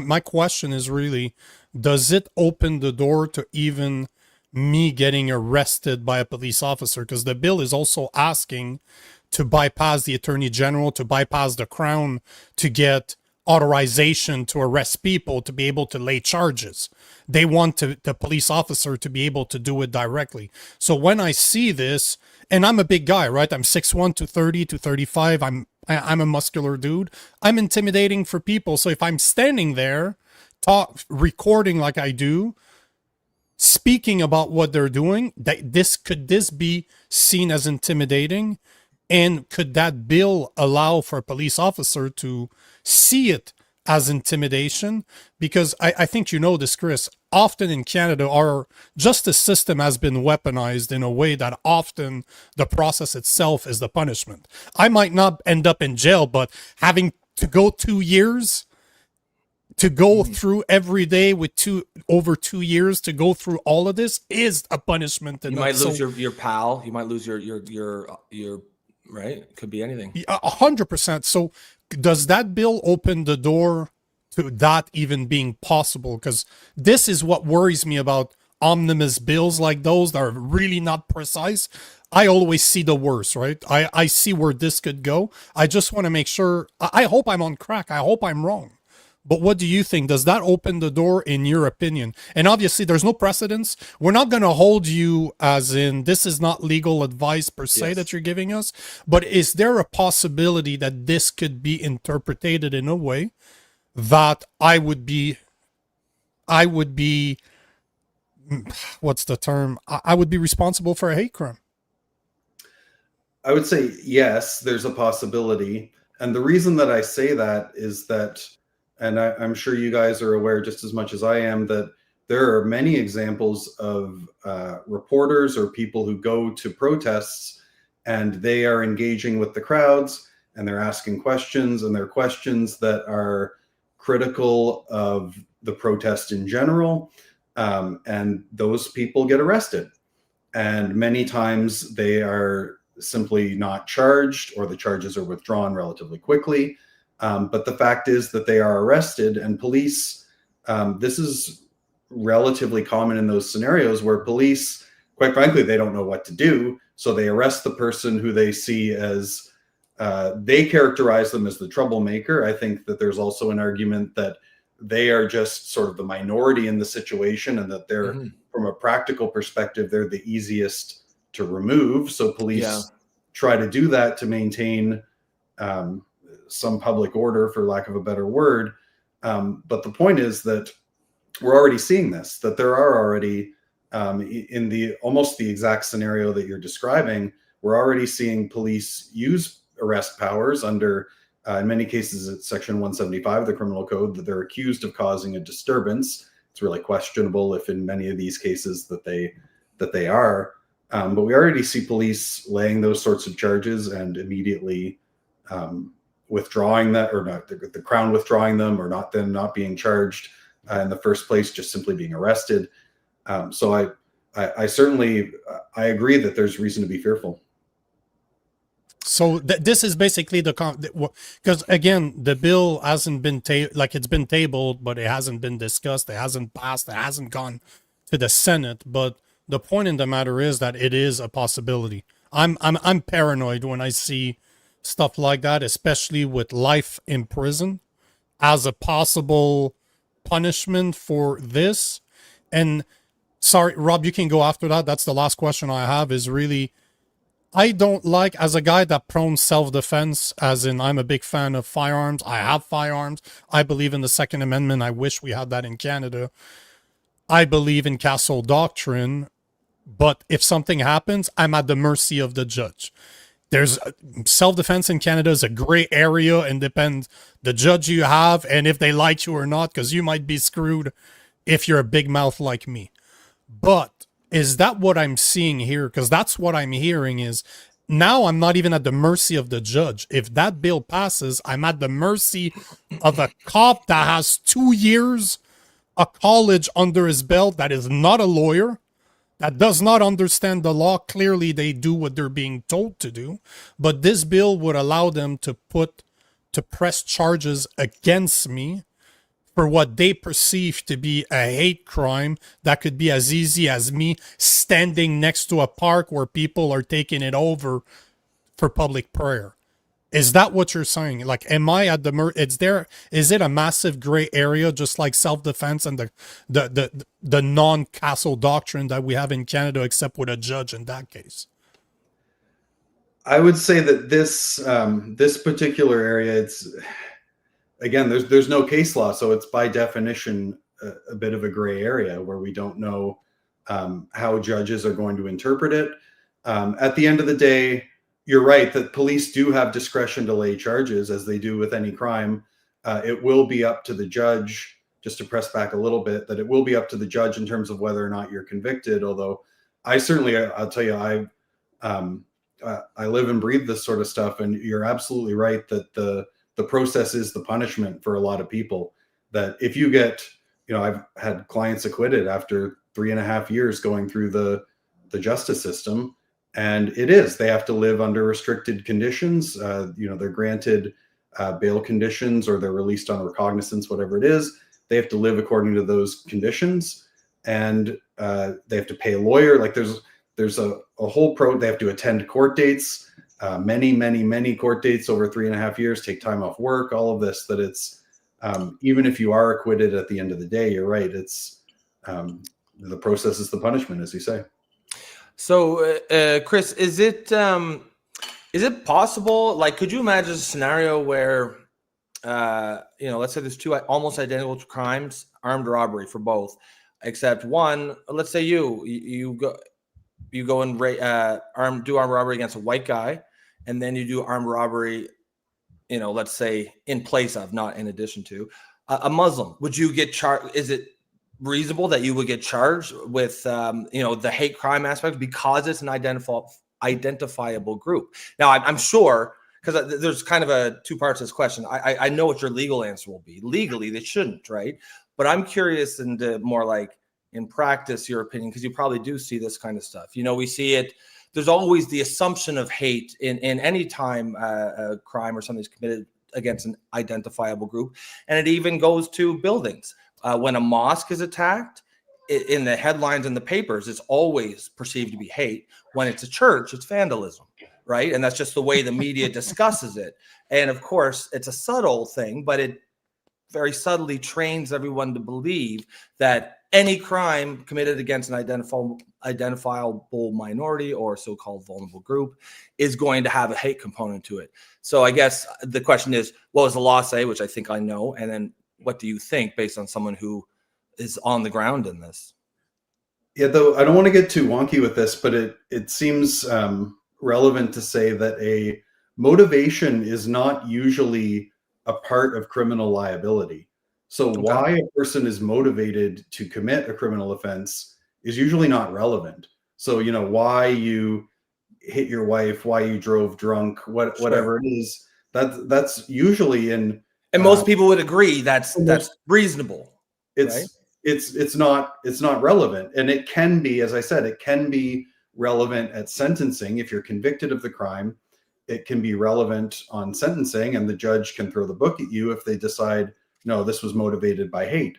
Speaker 2: My question is really, does it open the door to even me getting arrested by a police officer? Because the bill is also asking to bypass the Attorney General, to bypass the Crown, to get authorization to arrest people, to be able to lay charges. They want the police officer to be able to do it directly. So when I see this, and I'm a big guy, right? I'm 6'1", 230, 235. I'm a muscular dude. I'm intimidating for people. So if I'm standing there, recording like I do, speaking about what they're doing, could this be seen as intimidating? And could that bill allow for a police officer to see it as intimidation? Because I think you know this, Chris, often in Canada, our justice system has been weaponized in a way that often the process itself is the punishment. I might not end up in jail, but having to go 2 years to go through every day with over 2 years to go through all of this is a punishment.
Speaker 3: You might lose your pal. You might lose your right. It could be anything.
Speaker 2: 100%. So does that bill open the door to that even being possible? Because this is what worries me about omnibus bills like those that are really not precise. I always see the worst, right? I see where this could go. I just want to make sure. I hope I'm on crack. I hope I'm wrong. But what do you think? Does that open the door in your opinion? And obviously there's no precedence. We're not going to hold you as in this is not legal advice per se that you're giving us. But is there a possibility that this could be interpreted in a way that I would be I would be, what's the term? I would be responsible for a hate crime.
Speaker 8: I would say yes, there's a possibility. And the reason that I say that is that, and I'm sure you guys are aware just as much as I am, that there are many examples of reporters or people who go to protests and they are engaging with the crowds and they're asking questions, and they're questions that are critical of the protest in general. And those people get arrested. And many times they are simply not charged, or the charges are withdrawn relatively quickly. But the fact is that they are arrested, and police, this is relatively common in those scenarios where police, quite frankly, they don't know what to do. So they arrest the person who they see as, they characterize them as the troublemaker. I think that there's also an argument that they are just sort of the minority in the situation, and that they're, from a practical perspective, they're the easiest to remove. So police try to do that to maintain some public order, for lack of a better word. But the point is that we're already seeing this, that there are already, in the almost the exact scenario that you're describing, we're already seeing police use arrest powers under, in many cases, it's Section 175 of the Criminal Code, that they're accused of causing a disturbance. It's really questionable if in many of these cases that they are. But we already see police laying those sorts of charges and immediately withdrawing that, or not, the Crown withdrawing them, or not them not being charged in the first place, just simply being arrested. So I certainly, I agree that there's reason to be fearful.
Speaker 2: So this is basically because again, the bill hasn't been it's been tabled, but it hasn't been discussed. It hasn't passed. It hasn't gone to the Senate. But the point in the matter is that it is a possibility. I'm paranoid when I see stuff like that, especially with life in prison as a possible punishment for this. And sorry, Rob, you can go after that. That's the last question I have, is really, I don't like, as a guy that prone self-defense, as in I'm a big fan of firearms. I have firearms. I believe in the Second Amendment. I wish we had that in Canada. I believe in castle doctrine. But if something happens, I'm at the mercy of the judge. There's self-defense in Canada is a gray area, and depends the judge you have and if they like you or not, because you might be screwed if you're a big mouth like me. But is that what I'm seeing here? Because that's what I'm hearing is, now I'm not even at the mercy of the judge. If that bill passes, I'm at the mercy of a cop that has 2 years of college under his belt, that is not a lawyer, that does not understand the law. Clearly, they do what they're being told to do. But this bill would allow them to press charges against me for what they perceive to be a hate crime that could be as easy as me standing next to a park where people are taking it over for public prayer. Is that what you're saying? Like, am I at the is it a massive gray area, just like self-defense and the non-castle doctrine that we have in Canada, except with a judge in that case?
Speaker 8: I would say that this this particular area, it's, again, there's no case law, so it's by definition a bit of a gray area where we don't know how judges are going to interpret it. At the end of the day, you're right that police do have discretion to lay charges, as they do with any crime. It will be up to the judge, just to press back a little bit, that it will be up to the judge in terms of whether or not you're convicted. Although I certainly, I'll tell you, I live and breathe this sort of stuff, and you're absolutely right that the process is the punishment for a lot of people. That if you get, I've had clients acquitted after 3.5 years going through the justice system, and they have to live under restricted conditions. They're granted bail conditions, or they're released on recognizance, whatever it is. They have to live according to those conditions, and they have to pay a lawyer. Like there's a whole they have to attend court dates, many court dates over 3.5 years, take time off work, all of this, that it's, even if you are acquitted at the end of the day, you're right. It's, the process is the punishment, as you say.
Speaker 3: So, Chris, is it possible? Like, could you imagine a scenario where let's say there's two almost identical crimes, armed robbery for both, except one, let's say you go and do armed robbery against a white guy, and then you do armed robbery, let's say in place of, not in addition to, a Muslim. Would you get charged? Is it reasonable that you would get charged with, the hate crime aspect because it's an identifiable group? Now, I'm sure, because there's kind of a two parts to this question. I know what your legal answer will be. Legally, they shouldn't, right? But I'm curious into more like in practice, your opinion, because you probably do see this kind of stuff. We see it. There's always the assumption of hate in any time a crime or something is committed against an identifiable group. And it even goes to buildings. When a mosque is attacked, in the headlines in the papers, it's always perceived to be hate. When it's a church, it's vandalism, right? And that's just the way the media discusses it. And of course, it's a subtle thing, but it very subtly trains everyone to believe that any crime committed against an identifiable minority or so-called vulnerable group is going to have a hate component to it. So I guess the question is, what does the law say, which I think I know, and then what do you think based on someone who is on the ground in this?
Speaker 8: Yeah, though I don't want to get too wonky with this, but it seems relevant to say that a motivation is not usually a part of criminal liability. So why a person is motivated to commit a criminal offense is usually not relevant. So, why you hit your wife, why you drove drunk, whatever it is, that's usually in.
Speaker 3: And most people would agree that's reasonable.
Speaker 8: It's not relevant. And it can be, as I said, it can be relevant at sentencing. If you're convicted of the crime, it can be relevant on sentencing, and the judge can throw the book at you if they decide, no, this was motivated by hate.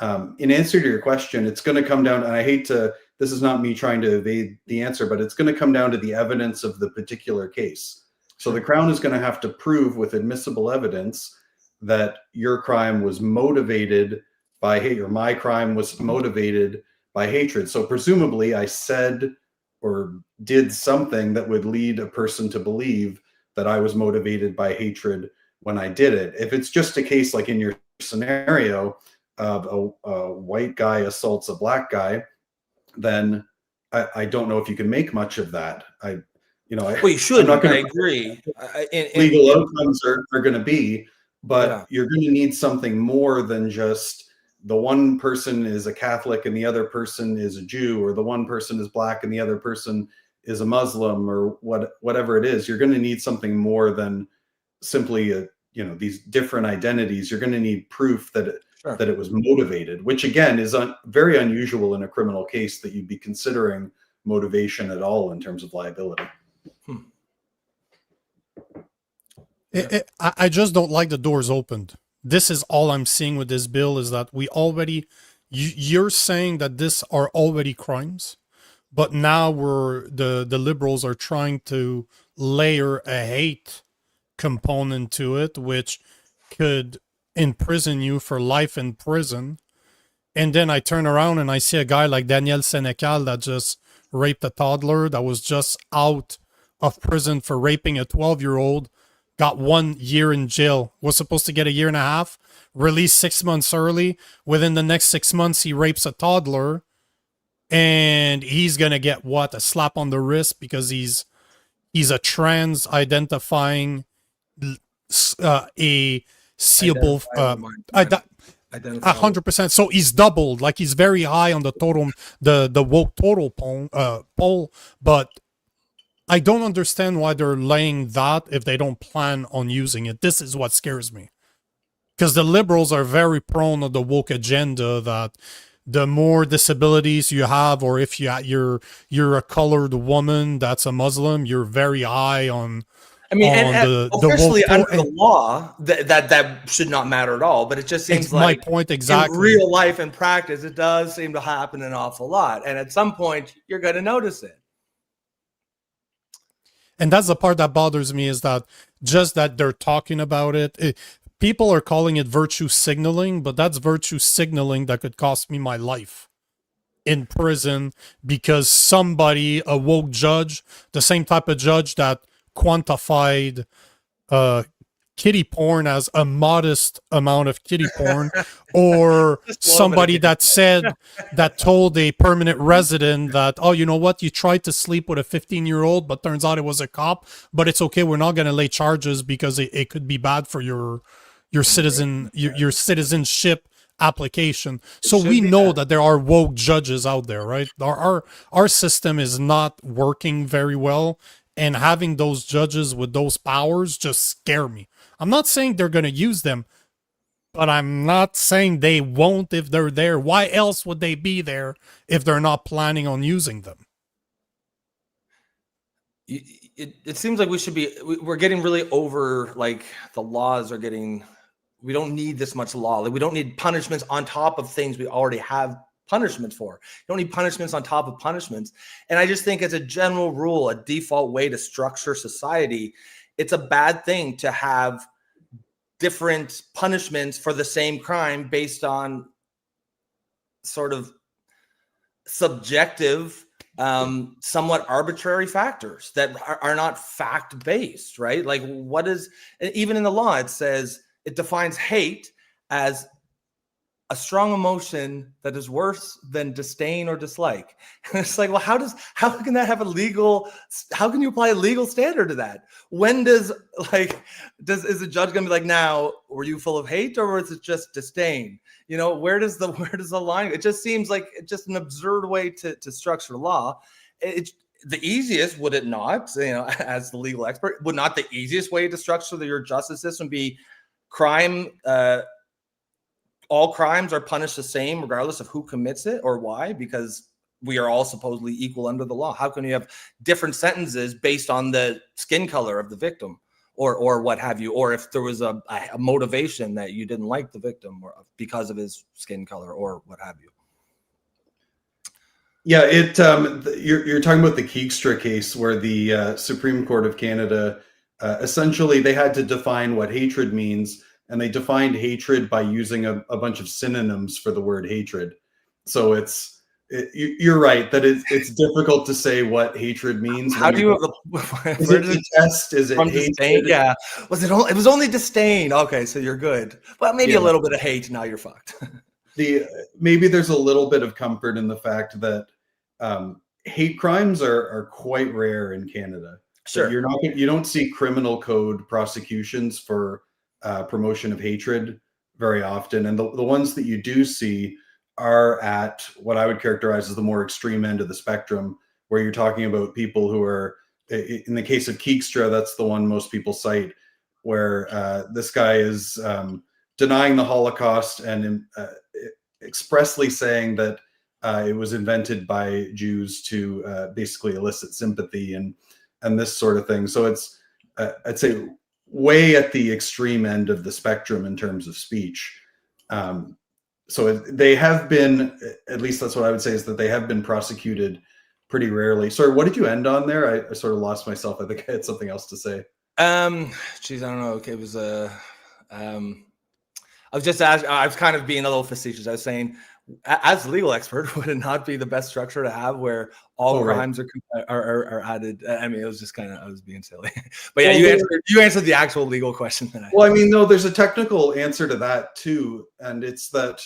Speaker 8: In answer to your question, it's going to come down, and this is not me trying to evade the answer, but it's going to come down to the evidence of the particular case. So the Crown is going to have to prove with admissible evidence that your crime was motivated by hate, or my crime was motivated by hatred. So presumably I said or did something that would lead a person to believe that I was motivated by hatred when I did it. If it's just a case like in your scenario of a white guy assaults a black guy, then I don't know if you can make much of that.
Speaker 3: You should. I agree.
Speaker 8: Legal outcomes are going to be, but you're going to need something more than just the one person is a Catholic and the other person is a Jew, or the one person is black and the other person is a Muslim, or whatever it is. You're going to need something more than simply these different identities. You're going to need proof that it was motivated, which again is very unusual in a criminal case, that you'd be considering motivation at all in terms of liability.
Speaker 2: I just don't like the doors opened. This is all I'm seeing with this bill, is that you're saying that this are already crimes, but now the liberals are trying to layer a hate component to it, which could imprison you for life in prison. And then I turn around and I see a guy like Daniel Senecal that just raped a toddler, that was just out of prison for raping a 12-year-old, got 1 year in jail, was supposed to get a 1.5 years, released 6 months early. Within the next 6 months, he rapes a toddler, and he's going to get a slap on the wrist because he's a trans identifying a seeable 100%. So he's doubled, like he's very high on the total, the woke total poll, but I don't understand why they're laying that if they don't plan on using it. This is what scares me, because the liberals are very prone to the woke agenda, that the more disabilities you have, or if you're a colored woman that's a Muslim, you're very high on.
Speaker 3: Officially under the law, that should not matter at all. But it just seems like,
Speaker 2: my point exactly.
Speaker 3: In real life and practice, it does seem to happen an awful lot, and at some point, you're going to notice it.
Speaker 2: And that's the part that bothers me, is that just that they're talking about it. People are calling it virtue signaling, but that's virtue signaling that could cost me my life in prison, because somebody, a woke judge, the same type of judge that quantified kiddie porn as a modest amount of kiddie porn, or somebody that told a permanent resident that, oh, you know what, you tried to sleep with a 15-year-old, but turns out it was a cop, but it's okay, we're not going to lay charges because it could be bad for your citizenship application. So we know that there are woke judges out there, right? Our system is not working very well, and having those judges with those powers just scare me. I'm not saying they're going to use them, but I'm not saying they won't if they're there. Why else would they be there if they're not planning on using them?
Speaker 3: It seems like we're getting really over, like, the laws are getting, we don't need this much law. Like, we don't need punishments on top of things we already have punishments for. You don't need punishments on top of punishments. And I just think, as a general rule, a default way to structure society, it's a bad thing to have different punishments for the same crime based on sort of subjective, somewhat arbitrary factors that are not fact-based, right? Like, what is, even in the law, it says, it defines hate as a strong emotion that is worse than disdain or dislike. And it's like, well, how can that have how can you apply a legal standard to that? When is a judge gonna be like, now, were you full of hate, or was it just disdain? You know, where does the line? It just seems like it's just an absurd way to structure law. It's the easiest, would it not? You know, as the legal expert, would not the easiest way to structure your justice system be crime? All crimes are punished the same regardless of who commits it or why, because we are all supposedly equal under the law. How can you have different sentences based on the skin color of the victim or what have you, or if there was a motivation that you didn't like the victim or because of his skin color or what have you?
Speaker 8: Yeah, you're talking about the Keegstra case, where the Supreme Court of Canada essentially, they had to define what hatred means. And they defined hatred by using a bunch of synonyms for the word hatred. So you're right that it's difficult to say what hatred means.
Speaker 3: How do you have
Speaker 8: the test? Is it hatred?
Speaker 3: Yeah. It was only disdain. Okay, so you're good. Well, maybe a little bit of hate. Now you're fucked.
Speaker 8: Maybe there's a little bit of comfort in the fact that hate crimes are quite rare in Canada.
Speaker 3: Sure.
Speaker 8: So you don't see criminal code prosecutions for promotion of hatred very often, and the ones that you do see are at what I would characterize as the more extreme end of the spectrum, where you're talking about people who are, in the case of Keegstra, that's the one most people cite, where this guy is denying the Holocaust and expressly saying that it was invented by Jews to basically elicit sympathy and this sort of thing. So it's I'd say way at the extreme end of the spectrum in terms of speech. So they have been, at least that's what I would say, is that they have been prosecuted pretty rarely. Sorry, what did you end on there? I sort of lost myself. I think I had something else to say.
Speaker 3: Geez, I don't know. Okay, it was I was just asking, I was kind of being a little facetious. I was saying, as a legal expert, would it not be the best structure to have where all crimes are added? I mean, it was just kind of, I was being silly. But yeah, you answered the actual legal question. Well,
Speaker 8: I mean, no, there's a technical answer to that too. And it's that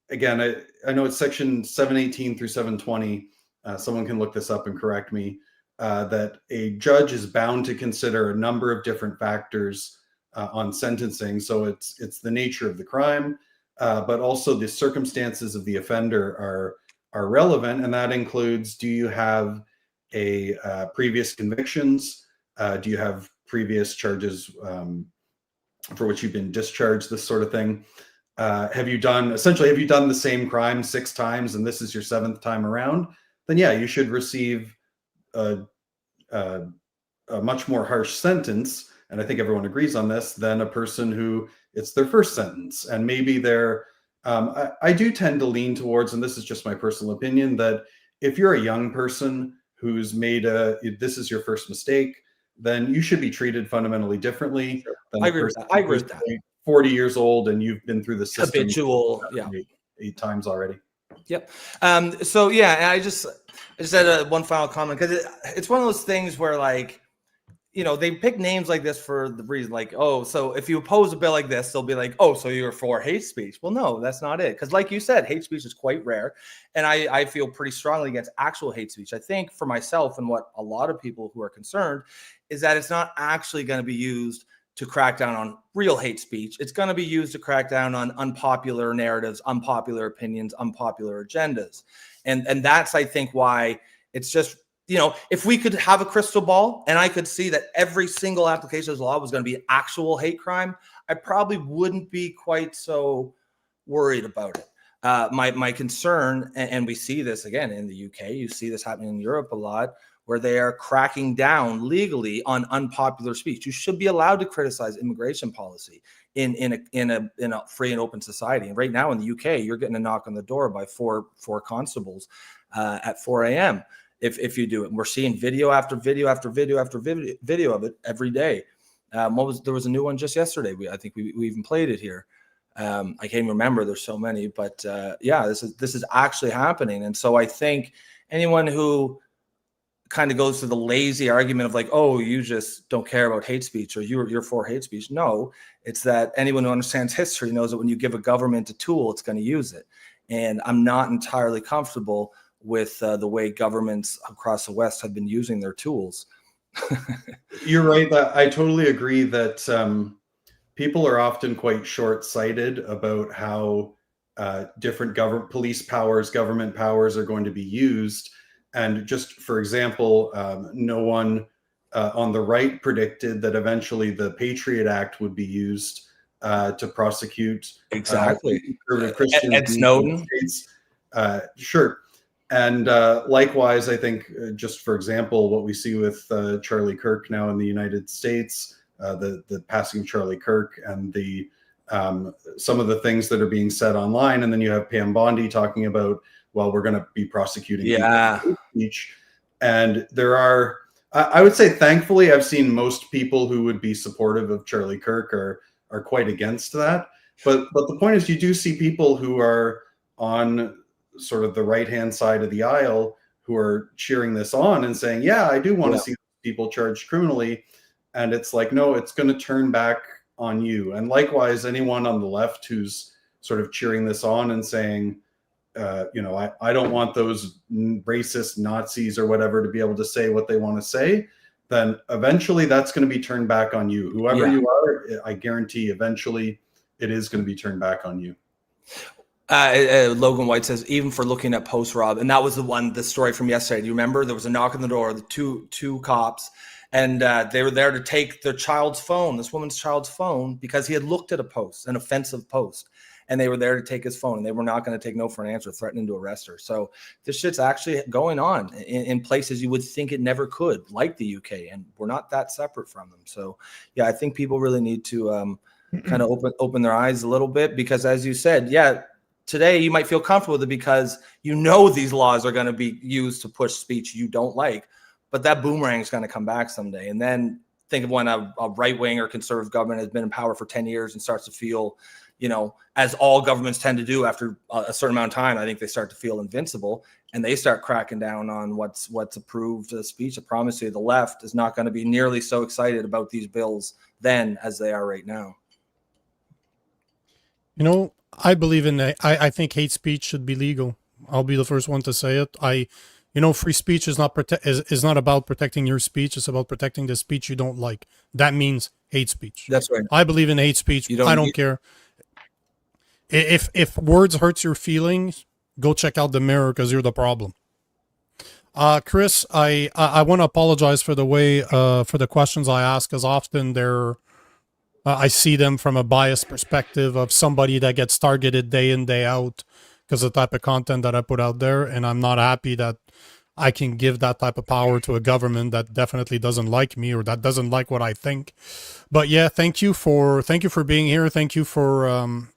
Speaker 8: again, I know it's section 718 through 720. Someone can look this up and correct me, that a judge is bound to consider a number of different factors on sentencing. So it's the nature of the crime, but also the circumstances of the offender are relevant, and that includes: do you have a previous convictions? Do you have previous charges for which you've been discharged? This sort of thing. Have you done the same crime 6 times and this is your 7th time around? Then yeah, you should receive a much more harsh sentence. And I think everyone agrees on this, than a person who it's their first sentence. And maybe I do tend to lean towards, and this is just my personal opinion, that if you're a young person who's made this is your first mistake, then you should be treated fundamentally differently than
Speaker 3: I agree with that.
Speaker 8: 40 years old and you've been through the system
Speaker 3: habitual,
Speaker 8: eight times already.
Speaker 3: Yep. So yeah, I just had one final comment, because it's one of those things where, like, they pick names like this for the reason, like, oh, so if you oppose a bill like this, they'll be like, oh, so you're for hate speech. Well, no, that's not it. Because like you said, hate speech is quite rare. And I feel pretty strongly against actual hate speech. I think for myself and what a lot of people who are concerned is that it's not actually going to be used to crack down on real hate speech. It's going to be used to crack down on unpopular narratives, unpopular opinions, unpopular agendas. And that's, I think, why it's just, if we could have a crystal ball and I could see that every single application of the law was going to be actual hate crime, I probably wouldn't be quite so worried about it. My concern, and we see this again in the UK, you see this happening in Europe a lot, where they are cracking down legally on unpopular speech. You should be allowed to criticize immigration policy in a free and open society. And right now in the UK, you're getting a knock on the door by four constables at 4 a.m. If you do it. And we're seeing video after video after video after video of it every day. There was a new one just yesterday. I think we even played it here. I can't even remember. There's so many, but this is actually happening. And so I think anyone who kind of goes to the lazy argument of like, oh, you just don't care about hate speech or you're for hate speech. No, it's that anyone who understands history knows that when you give a government a tool, it's going to use it. And I'm not entirely comfortable with the way governments across the West have been using their tools.
Speaker 8: You're right. I totally agree that people are often quite short-sighted about how different police powers, government powers are going to be used. And just for example, no one on the right predicted that eventually the Patriot Act would be used to prosecute conservative Christians.
Speaker 3: Ed Snowden.
Speaker 8: Sure. And likewise, I think just for example, what we see with Charlie Kirk now in the United States, the passing of Charlie Kirk and the some of the things that are being said online. And then you have Pam Bondi talking about, well, we're going to be prosecuting hate speech. And there are, I would say, thankfully, I've seen most people who would be supportive of Charlie Kirk are quite against that. But the point is, you do see people who are on sort of the right-hand side of the aisle who are cheering this on and saying, yeah, I do want to see people charged criminally. And it's like, no, it's going to turn back on you. And likewise, anyone on the left who's sort of cheering this on and saying, I don't want those racist Nazis or whatever to be able to say what they want to say, then eventually that's going to be turned back on you. Whoever you are, I guarantee eventually it is going to be turned back on you.
Speaker 3: Logan White says, even for looking at posts, Rob, and that was the story from yesterday. Do you remember? There was a knock on the door, the two cops, and they were there to take their child's phone, this woman's child's phone, because he had looked at a post, an offensive post, and they were there to take his phone, and they were not going to take no for an answer, threatening to arrest her. So this shit's actually going on in places you would think it never could, like the UK, and we're not that separate from them. So yeah, I think people really need to kind of open their eyes a little bit, because as you said, today you might feel comfortable with it because these laws are going to be used to push speech you don't like, but that boomerang is going to come back someday. And then think of when a right-wing or conservative government has been in power for 10 years and starts to feel, as all governments tend to do after a certain amount of time, I think they start to feel invincible, and they start cracking down on what's approved speech. I promise you, the left is not going to be nearly so excited about these bills then as they are right now.
Speaker 2: I believe in that. I think hate speech should be legal. I'll be the first one to say it. Free speech is not about protecting your speech. It's about protecting the speech you don't like. That means hate speech.
Speaker 3: That's right.
Speaker 2: I believe in hate speech. I don't care. If words hurts your feelings, go check out the mirror, because you're the problem. Chris, I want to apologize for the way for the questions I ask, because often I see them from a biased perspective of somebody that gets targeted day in, day out because of the type of content that I put out there. And I'm not happy that I can give that type of power to a government that definitely doesn't like me or that doesn't like what I think. But yeah, thank you for being here. Thank you for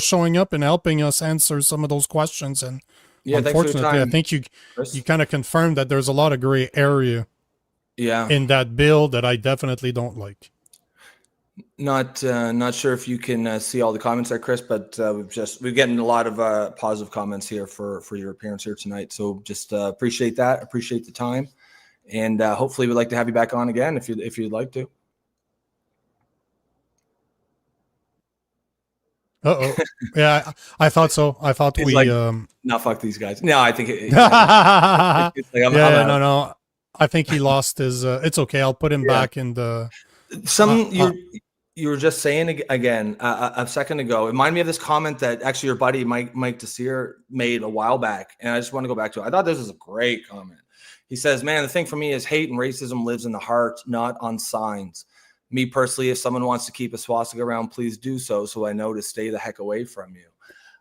Speaker 2: showing up and helping us answer some of those questions. And unfortunately, I think you kind of confirmed that there's a lot of gray area in that bill that I definitely don't like.
Speaker 3: Not sure if you can see all the comments there, Chris, but we're getting a lot of positive comments here for your appearance here tonight. So just appreciate that. Appreciate the time. And hopefully we'd like to have you back on again if you'd like to.
Speaker 2: Uh-oh. Yeah, I thought so. I thought
Speaker 3: He's
Speaker 2: we
Speaker 3: like, no, fuck these guys. No, I think
Speaker 2: no. I think he lost his it's okay. I'll put him back in the
Speaker 3: you were just saying again a second ago. It reminded me of this comment that actually your buddy Mike Desir made a while back, and I just want to go back to it. I thought this was a great comment. He says, "Man, the thing for me is hate and racism lives in the heart, not on signs. Me personally, if someone wants to keep a swastika around, please do so I know to stay the heck away from you."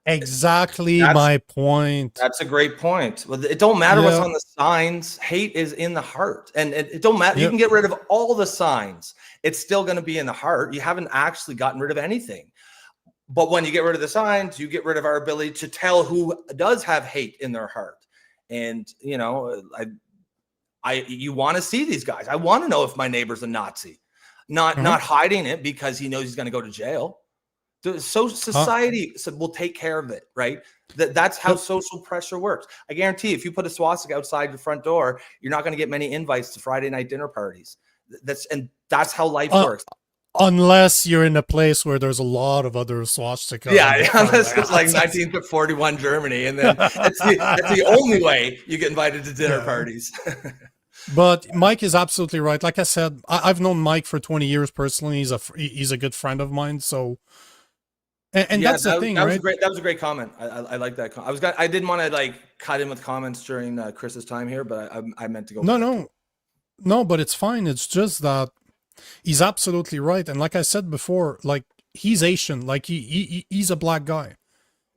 Speaker 2: Exactly my point.
Speaker 3: That's a great point. Well, it don't matter what's on the signs. Hate is in the heart. And it don't matter. You can get rid of all the signs. It's still going to be in the heart. You haven't actually gotten rid of anything. But when you get rid of the signs, you get rid of our ability to tell who does have hate in their heart. And, you know, you want to see these guys. I want to know if my neighbor's a Nazi. Not hiding it because he knows he's going to go to jail. So society will take care of it, right? That's how social pressure works. I guarantee if you put a swastika outside your front door, you're not going to get many invites to Friday night dinner parties. That's how life works.
Speaker 2: Unless you're in a place where there's a lot of other swastikas.
Speaker 3: Yeah, unless it's like 1941 Germany, and then that's the only way you get invited to dinner parties.
Speaker 2: But Mike is absolutely right. Like I said, I've known Mike for 20 years personally. He's a good friend of mine. So. And that's the thing, right?
Speaker 3: That was a great comment. I like that. I didn't want to like cut in with comments during Chris's time here, but I meant to go.
Speaker 2: No, but it's fine. It's just that he's absolutely right. And like I said before, like he's Asian, like he's a black guy,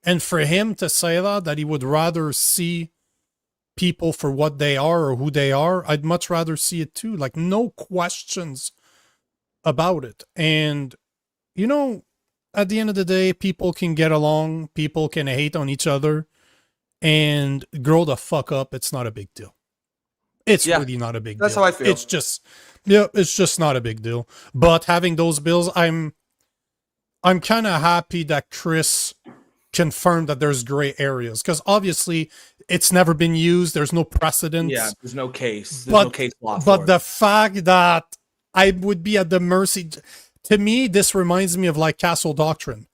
Speaker 2: and for him to say that he would rather see people for what they are or who they are, I'd much rather see it too. Like no questions about it. And you know. At the end of the day, people can get along, people can hate on each other, and grow the fuck up. It's not a big deal. It's really not a big deal.
Speaker 3: That's how I feel.
Speaker 2: It's just not a big deal. But having those bills, I'm kind of happy that Chris confirmed that there's gray areas, because obviously it's never been used. There's no precedent.
Speaker 3: Yeah, there's no case. There's no case law.
Speaker 2: But the fact that I would be at the mercy. To me, this reminds me of like Castle Doctrine.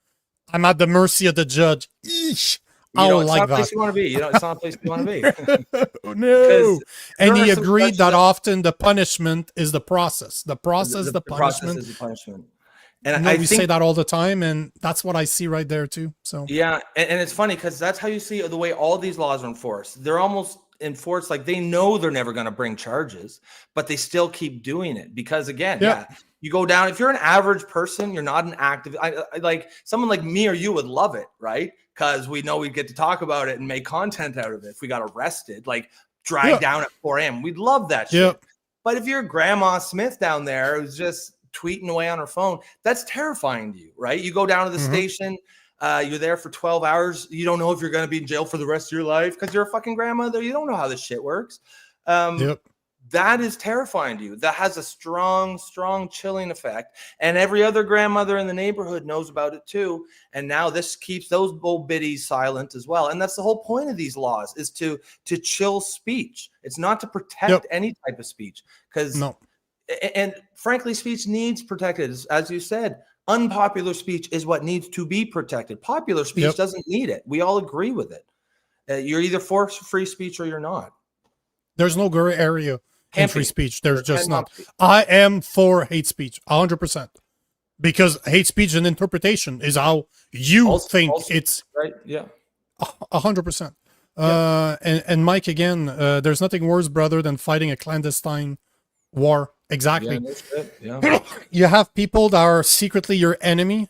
Speaker 2: I'm at the mercy of the judge. Eesh. I don't like that.
Speaker 3: It's not a place you want to be. It's not a place you want to
Speaker 2: be. No. And he agreed that often the punishment is the process. The process, the punishment.
Speaker 3: Process is the punishment. And
Speaker 2: we say that all the time, and that's what I see right there too. So
Speaker 3: yeah, and it's funny because that's how you see the way all these laws are enforced. They're almost enforced like they know they're never going to bring charges, but they still keep doing it because again, you go down. If you're an average person, you're not an active. I like someone like me or you would love it, right? Because we know we get to talk about it and make content out of it. If we got arrested, like dragged down at 4 a.m., we'd love that shit. But if you're Grandma Smith down there who's just tweeting away on her phone, that's terrifying to you, right? You go down to the station, you're there for 12 hours. You don't know if you're going to be in jail for the rest of your life because you're a fucking grandmother. You don't know how this shit works. That is terrifying to you. That has a strong, strong chilling effect. And every other grandmother in the neighborhood knows about it too. And now this keeps those old biddies silent as well. And that's the whole point of these laws is to chill speech. It's not to protect any type of speech because and frankly, speech needs protected. As you said, unpopular speech is what needs to be protected. Popular speech doesn't need it. We all agree with it. You're either for free speech or you're not.
Speaker 2: There's no gray area in free speech. There's just not. I am for hate speech, 100%. Because hate speech and interpretation is how you think it's
Speaker 3: right. Yeah,
Speaker 2: 100%. And Mike, again, there's nothing worse, brother, than fighting a clandestine war. Exactly. You have people that are secretly your enemy.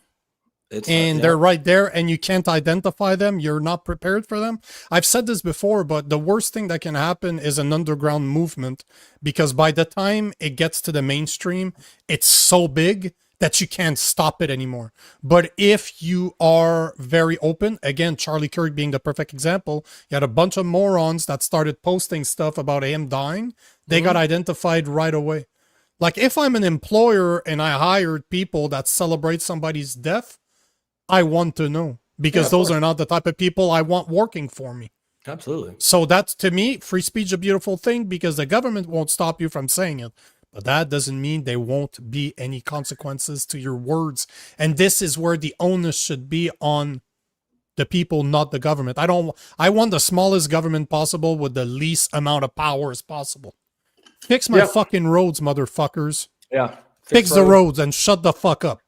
Speaker 2: They're right there and you can't identify them. You're not prepared for them. I've said this before, but the worst thing that can happen is an underground movement, because by the time it gets to the mainstream, it's so big that you can't stop it anymore. But if you are very open, again, Charlie Kirk being the perfect example, you had a bunch of morons that started posting stuff about him dying. They got identified right away. Like if I'm an employer and I hired people that celebrate somebody's death, I want to know, because those are not the type of people I want working for me.
Speaker 3: Absolutely.
Speaker 2: So that's, to me, free speech is a beautiful thing because the government won't stop you from saying it. But that doesn't mean there won't be any consequences to your words. And this is where the onus should be on the people, not the government. I want the smallest government possible with the least amount of power as possible. Fix my fucking roads, motherfuckers.
Speaker 3: Yeah.
Speaker 2: Fix the roads and shut the fuck up.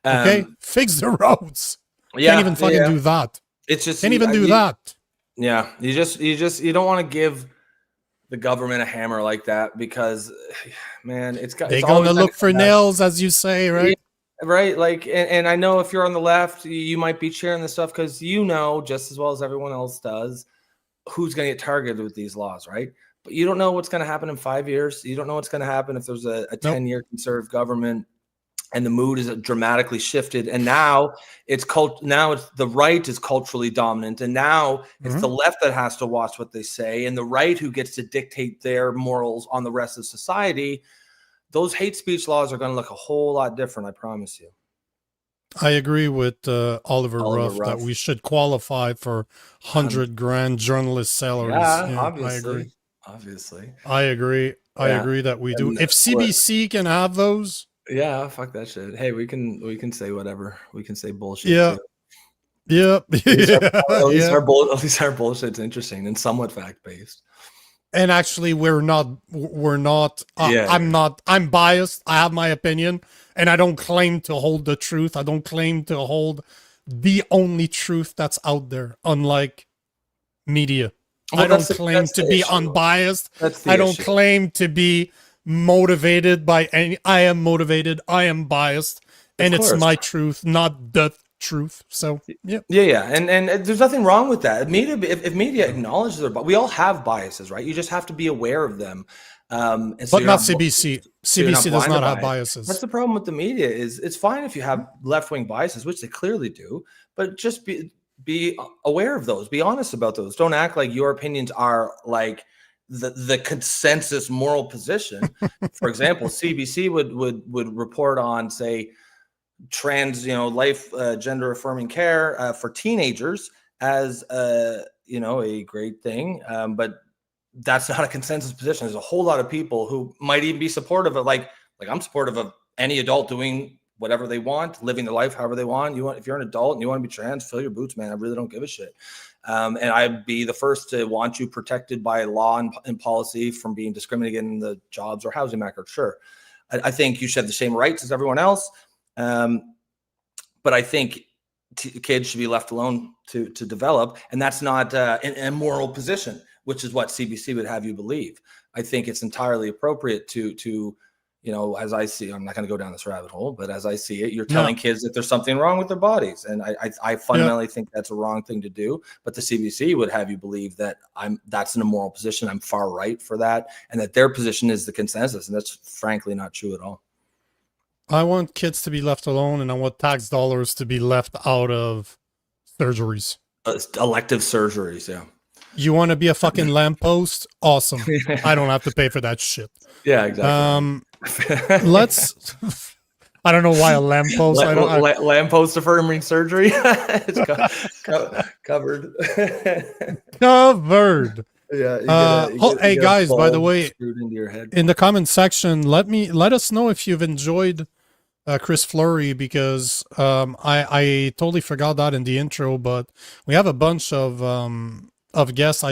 Speaker 2: Okay? Fix the roads.
Speaker 3: Yeah.
Speaker 2: Can't even fucking do that.
Speaker 3: It's just
Speaker 2: can't even do that.
Speaker 3: Yeah. You don't want to give the government a hammer like that because, man,
Speaker 2: they're gonna look for nails, as you say, right?
Speaker 3: Yeah, right. Like, and I know if you're on the left, you might be cheering this stuff because you know just as well as everyone else does who's going to get targeted with these laws, right? But you don't know what's going to happen in 5 years. You don't know what's going to happen if there's a 10-year conservative government and the mood is dramatically shifted. And now it's the right is culturally dominant. And now it's the left that has to watch what they say and the right who gets to dictate their morals on the rest of society. Those hate speech laws are going to look a whole lot different. I promise you.
Speaker 2: I agree with Oliver Ruff that we should qualify for 100 grand journalist salaries.
Speaker 3: Yeah, obviously.
Speaker 2: I agree.
Speaker 3: Obviously.
Speaker 2: I agree. I agree that we do. If CBC can have those.
Speaker 3: Yeah, fuck that shit. Hey, we can say whatever. We can say bullshit.
Speaker 2: Yeah.
Speaker 3: Too.
Speaker 2: Yeah.
Speaker 3: At least our bullshit's interesting and somewhat fact-based.
Speaker 2: And actually I'm biased. I have my opinion and I don't claim to hold the truth. I don't claim to hold the only truth that's out there, unlike media.
Speaker 3: Well,
Speaker 2: I don't claim to be unbiased. I don't claim to be motivated by any. I am motivated. I am biased. And it's my truth, not the truth. So yeah.
Speaker 3: And there's nothing wrong with that. Media, if media acknowledges their bias, we all have biases, right? You just have to be aware of them.
Speaker 2: But not CBC. CBC does not have biases.
Speaker 3: That's the problem with the media. Is it's fine if you have left-wing biases, which they clearly do, but just be aware of those. Be honest about those. Don't act like your opinions are like the consensus moral position. For example, CBC would report on, say, trans, life, gender affirming care for teenagers as a great thing, but that's not a consensus position. There's a whole lot of people who might even be supportive of like I'm supportive of any adult doing whatever they want, living their life however they want. If you're an adult and you want to be trans, fill your boots, man. I really don't give a shit. And I'd be the first to want you protected by law and policy from being discriminated in the jobs or housing market. Sure. I think you should have the same rights as everyone else. But I think kids should be left alone to develop. And that's not an immoral position, which is what CBC would have you believe. I think it's entirely appropriate to as I see, I'm not going to go down this rabbit hole, but as I see it, you're telling kids that there's something wrong with their bodies. And I fundamentally think that's a wrong thing to do. But the CBC would have you believe that that's an immoral position. I'm far right for that. And that their position is the consensus. And that's frankly not true at all.
Speaker 2: I want kids to be left alone and I want tax dollars to be left out of surgeries.
Speaker 3: Elective surgeries, yeah.
Speaker 2: You want to be a fucking lamppost? Awesome. I don't have to pay for that shit.
Speaker 3: Yeah, exactly.
Speaker 2: I don't know why a lamppost.
Speaker 3: Lamppost affirming surgery. It's covered.
Speaker 2: Covered.
Speaker 3: Yeah.
Speaker 2: Hey guys, by the way, in the comment section, let us know if you've enjoyed Chris Fleury, because I totally forgot that in the intro, but we have a bunch of guests.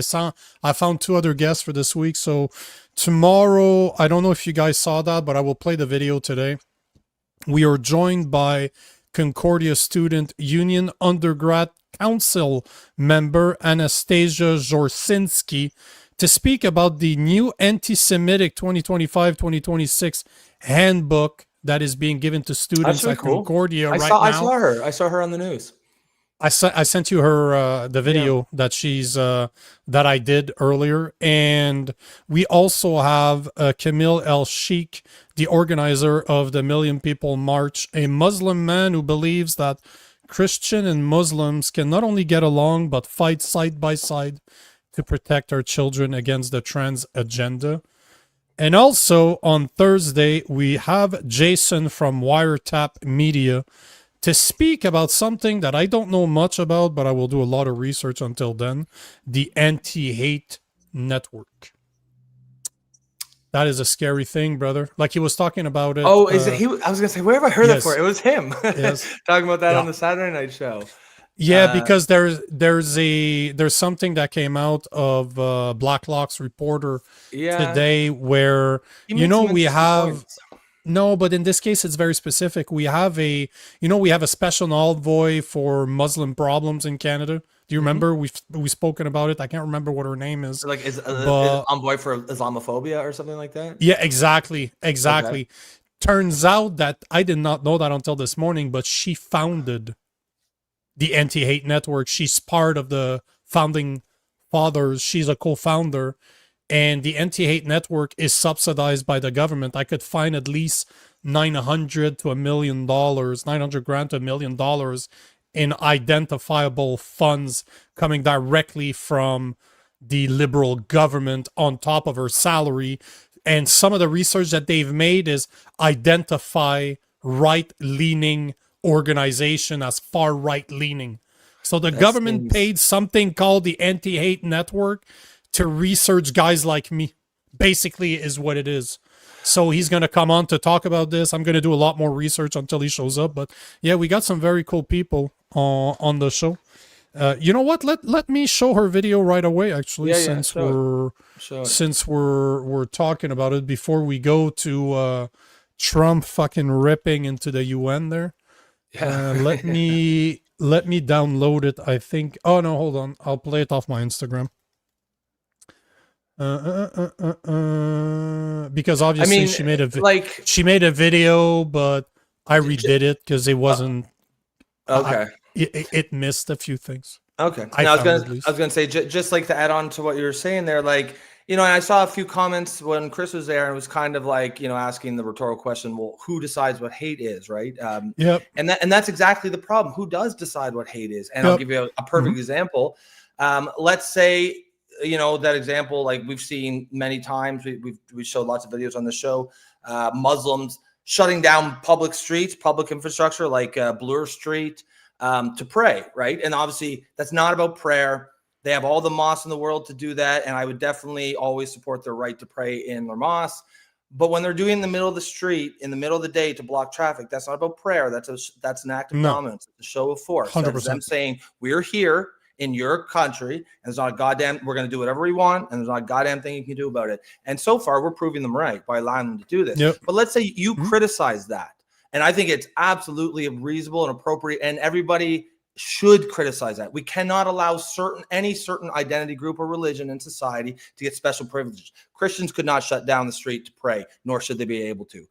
Speaker 2: I found 2 other guests for this week. So tomorrow, I don't know if you guys saw that, but I will play the video today. We are joined by Concordia Student Union Undergrad Council member Anastasia Zorsinski to speak about the new anti-Semitic 2025-2026 handbook that is being given to students at Concordia right now.
Speaker 3: I saw her on the news.
Speaker 2: I sent you her the video that she's that I did earlier, and we also have Camille El Sheikh, the organizer of the Million People March, a Muslim man who believes that Christian and Muslims can not only get along but fight side by side to protect our children against the trans agenda. And also on Thursday we have Jason from Wiretap Media to speak about something that I don't know much about, but I will do a lot of research until then, the anti-hate network. That is a scary thing, brother. Like he was talking about it.
Speaker 3: Oh, is it he? I was gonna say, where have I heard that for? It was him.
Speaker 2: Yes.
Speaker 3: Talking about that on the Saturday night show.
Speaker 2: Yeah, because there's something that came out of Blacklock's reporter today where we have no, but in this case it's very specific. We have a special envoy for Muslim problems in Canada. Do you remember we've spoken about it? I can't remember what her name is.
Speaker 3: Like is envoy for Islamophobia or something like that?
Speaker 2: Yeah, exactly. Okay. Turns out that I did not know that until this morning, but she founded the anti-hate network. She's part of the founding fathers. She's a co-founder, and the anti-hate network is subsidized by the government. I could find at least $900,000 to $1 million, $900,000 to $1 million in identifiable funds coming directly from the liberal government on top of her salary. And some of the research that they've made is identify right-leaning organization as far right-leaning. So the government paid something called the anti-hate network to research guys like me, basically is what it is. So he's going to come on to talk about this. I'm going to do a lot more research until he shows up. But yeah, we got some very cool people on the show. You know what? Let me show her video right away. Actually, since we're talking about it before we go to Trump fucking ripping into the UN there. Let me download it. I think. Oh no, hold on. I'll play it off my Instagram. Because obviously she made a video, but I redid it because it wasn't
Speaker 3: okay.
Speaker 2: It missed a few things.
Speaker 3: Okay. I was gonna say just like to add on to what you were saying there, like and I saw a few comments when Chris was there, and it was kind of like asking the rhetorical question, well, who decides what hate is, right?
Speaker 2: Yep.
Speaker 3: And that's exactly the problem. Who does decide what hate is? And I'll give you a perfect example. Let's say that example, like we've seen many times. We showed lots of videos on the show. Muslims shutting down public streets, public infrastructure like Bloor Street to pray, right? And obviously that's not about prayer. They have all the mosques in the world to do that, and I would definitely always support their right to pray in their mosque. But when they're doing it in the middle of the street, in the middle of the day to block traffic, that's not about prayer. That's an act of dominance, a show of force.
Speaker 2: 100%.
Speaker 3: That's them saying, we're here in your country, and there's not a goddamn, we're going to do whatever we want, and there's not a goddamn thing you can do about it. And so far, we're proving them right by allowing them to do this.
Speaker 2: Yep.
Speaker 3: But let's say you criticize that. And I think it's absolutely reasonable and appropriate, and everybody should criticize that. We cannot allow any certain identity group or religion in society to get special privileges. Christians could not shut down the street to pray, nor should they be able to.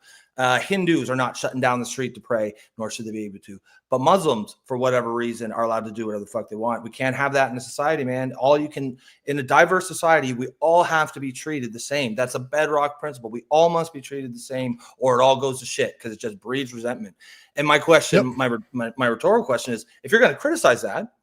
Speaker 3: Hindus are not shutting down the street to pray, nor should they be able to. But Muslims, for whatever reason, are allowed to do whatever the fuck they want. We can't have that in a society, man. In a diverse society, we all have to be treated the same. That's a bedrock principle. We all must be treated the same, or it all goes to shit because it just breeds resentment. And my question, my rhetorical question is, if you're going to criticize that,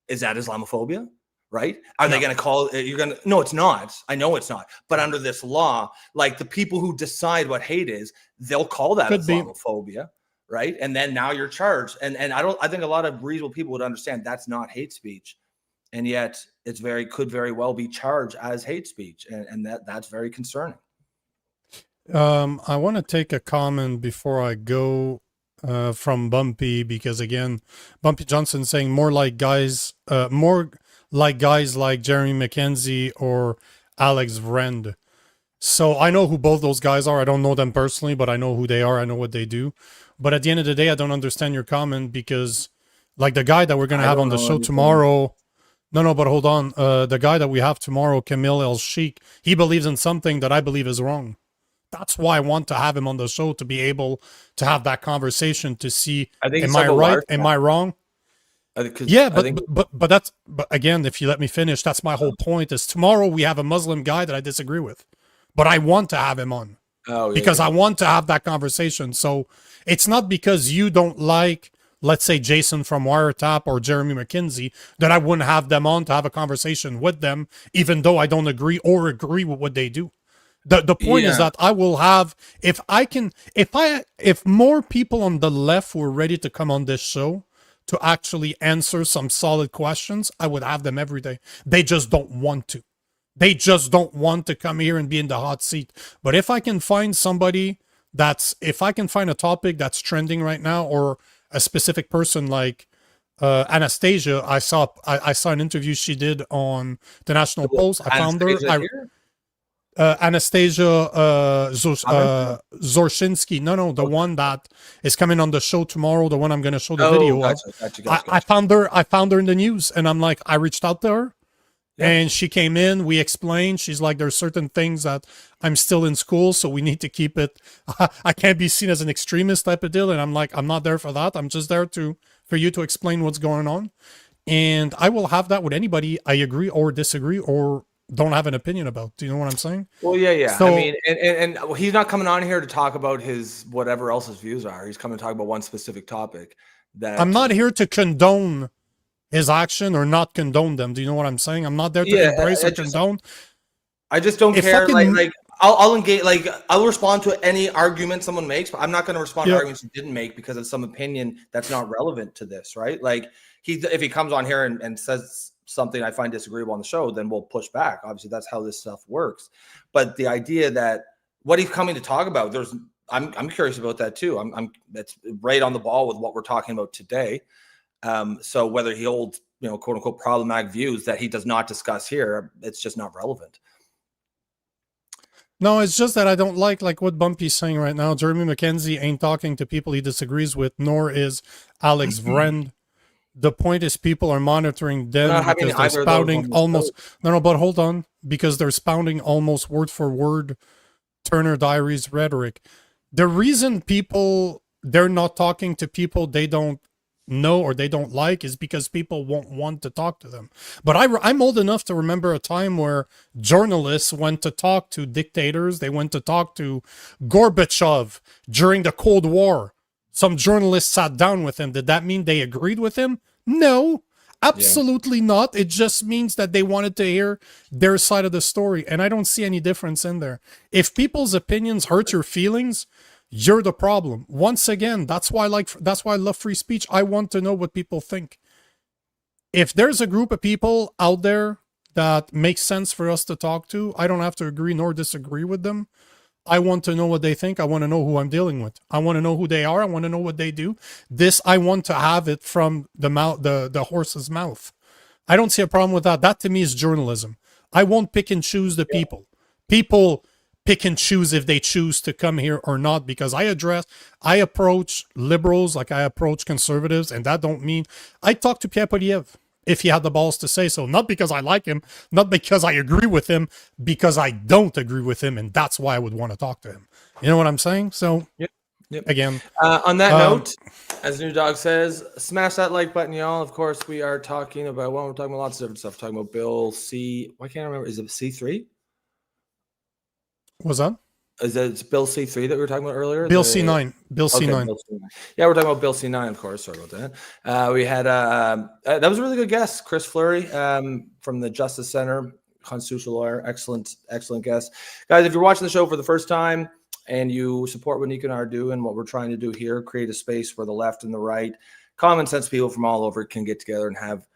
Speaker 3: is that Islamophobia? Right? Are they going to call it? No, it's not. I know it's not. But under this law, like the people who decide what hate is, they'll call that Islamophobia, right? And then now you're charged. And I think a lot of reasonable people would understand that's not hate speech. And yet it's could very well be charged as hate speech. And that's very concerning.
Speaker 2: I want to take a comment before I go from Bumpy, because again, Bumpy Johnson saying more like guys like Jeremy McKenzie or Alex Vrend. So I know who both those guys are. I don't know them personally, but I know who they are. I know what they do. But at the end of the day, I don't understand your comment, because like the guy that we're going to have on the show tomorrow. No, but hold on. The guy that we have tomorrow, Camille El Sheikh, he believes in something that I believe is wrong. That's why I want to have him on the show, to be able to have that conversation, to see, am I right? Am I wrong? Yeah, but again, if you let me finish, that's my whole point. Is tomorrow we have a Muslim guy that I disagree with, but I want to have him on because I want to have that conversation. So it's not because you don't like, let's say, Jason from Wiretap or Jeremy McKenzie, that I wouldn't have them on to have a conversation with them, even though I don't agree with what they do. The point is that I will have, if more people on the left were ready to come on this show to actually answer some solid questions, I would have them every day. They just don't want to. They just don't want to come here and be in the hot seat. But if I can find somebody if I can find a topic that's trending right now, or a specific person like Anastasia, I saw an interview she did on the National Post. I found her. Anastasia Zorshinsky. No, the one that is coming on the show tomorrow, the one I'm going to show the video of. Gotcha. I found her in the news, and I'm like, I reached out to her, and she came in, we explained. She's like, there's certain things that I'm still in school, so we need to keep it. I can't be seen as an extremist type of deal, and I'm like, I'm not there for that. I'm just there for you to explain what's going on, and I will have that with anybody I agree or disagree or don't have an opinion about. Do you know what I'm saying?
Speaker 3: Well, yeah. So, I mean, and he's not coming on here to talk about his whatever else his views are. He's coming to talk about one specific topic. That
Speaker 2: I'm not here to condone his action or not condone them. Do you know what I'm saying? I'm not there to embrace or condone.
Speaker 3: I just don't care. Like I'll engage. Like I'll respond to any argument someone makes, but I'm not going to respond to arguments he didn't make because of some opinion that's not relevant to this, right? Like if he comes on here and says something I find disagreeable on the show, then we'll push back. Obviously, that's how this stuff works. But the idea that what he's coming to talk about, I'm curious about that too. That's right on the ball with what we're talking about today. So whether he holds, quote unquote, problematic views that he does not discuss here, it's just not relevant.
Speaker 2: No, it's just that I don't like what Bumpy's saying right now. Jeremy McKenzie ain't talking to people he disagrees with, nor is Alex Vrend. The point is people are monitoring them because they're spouting almost but hold on, because they're spouting almost word for word Turner Diaries rhetoric. The reason they're not talking to people they don't know or they don't like is because people won't want to talk to them. But I'm old enough to remember a time where journalists went to talk to dictators. They went to talk to Gorbachev during the Cold War. Some journalists sat down with him. Did that mean they agreed with him? No, absolutely not. It just means that they wanted to hear their side of the story. And I don't see any difference in there. If people's opinions hurt your feelings, you're the problem. Once again, that's why I love free speech. I want to know what people think. If there's a group of people out there that makes sense for us to talk to, I don't have to agree nor disagree with them. I want to know what they think. I want to know who I'm dealing with. I want to know who they are. I want to know what they do. I want to have it from the mouth, the horse's mouth. I don't see a problem with that. That to me is journalism. I won't pick and choose the people. People pick and choose if they choose to come here or not, because I approach liberals like I approach conservatives, and that don't mean I talk to Pierre Poliev if he had the balls to say so, not because I like him, not because I agree with him, because I don't agree with him, and that's why I would want to talk to him. You know what I'm saying? So, again.
Speaker 3: On that note, as New Dog says, smash that like button, y'all. Of course, we are talking about, we're talking about lots of different stuff. We're talking about Bill C. Why can't I remember? Is it C3?
Speaker 2: What's that?
Speaker 3: Is it Bill C3 that we were talking about earlier?
Speaker 2: Bill C9. Bill C9.
Speaker 3: Bill C9. Yeah, we're talking about Bill C9, of course. Sorry about that. We had that was a really good guest, Chris Fleury from the Justice Center, constitutional lawyer. Excellent guest. Guys, if you're watching the show for the first time and you support what Nico and I are doing, what we're trying to do here, create a space where the left and the right, common sense people from all over can get together and have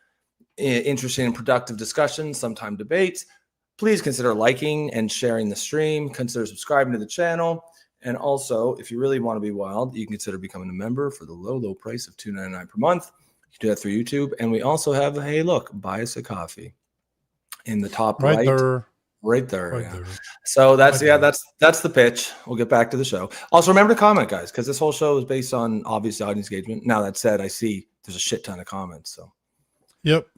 Speaker 3: interesting and productive discussions, sometimes debates. Please consider liking and sharing the stream. Consider subscribing to the channel. And also, if you really want to be wild, you can consider becoming a member for the low price of $2.99 per month. You can do that through YouTube. And we also have, hey, look, buy us a coffee in the top right. Right there. So that's the pitch. We'll get back to the show. Also, remember to comment, guys, because this whole show is based on obvious audience engagement. Now, that said, I see there's a shit ton of comments. So,
Speaker 2: yep.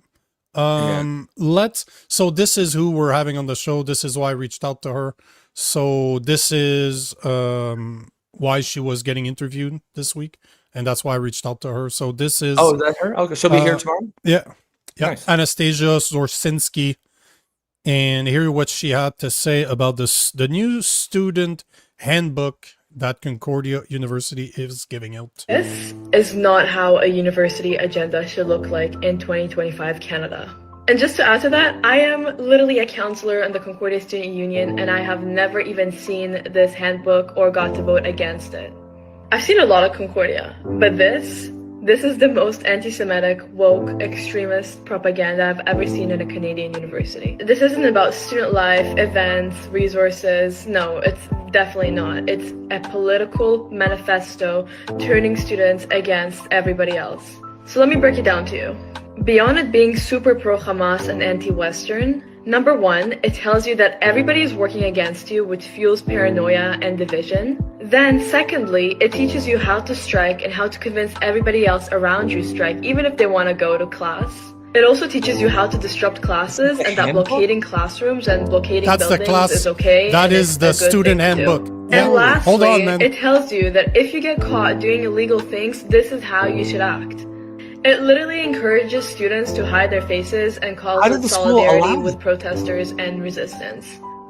Speaker 2: So this is who we're having on the show. This is why I reached out to her. So this is why she was getting interviewed this week, and that's why I reached out to her. So this is
Speaker 3: is that her? Okay, she'll be here tomorrow.
Speaker 2: Yeah.
Speaker 3: Nice.
Speaker 2: Anastasia Zorsinski, and hear what she had to say about the new student handbook that Concordia University is giving out.
Speaker 9: This is not how a university agenda should look like in 2025 Canada. And just to add to that, I am literally a counselor in the Concordia Student Union, and I have never even seen this handbook or got to vote against it. I've seen a lot of Concordia, but this is the most anti-Semitic, woke, extremist propaganda I've ever seen in a Canadian university. This isn't about student life, events, resources. No, it's definitely not. It's a political manifesto turning students against everybody else. So let me break it down to you. Beyond it being super pro-Hamas and anti-Western, number one, it tells you that everybody is working against you, which fuels paranoia and division. Then secondly, it teaches you how to strike and how to convince everybody else around you to strike, even if they want to go to class. It also teaches you how to disrupt classes and that blockading classrooms and blockading buildings is okay.
Speaker 2: That is the student handbook.
Speaker 9: And lastly, it tells you that if you get caught doing illegal things, this is how you should act. It literally encourages students to hide their faces and calls for solidarity with protesters and resistance.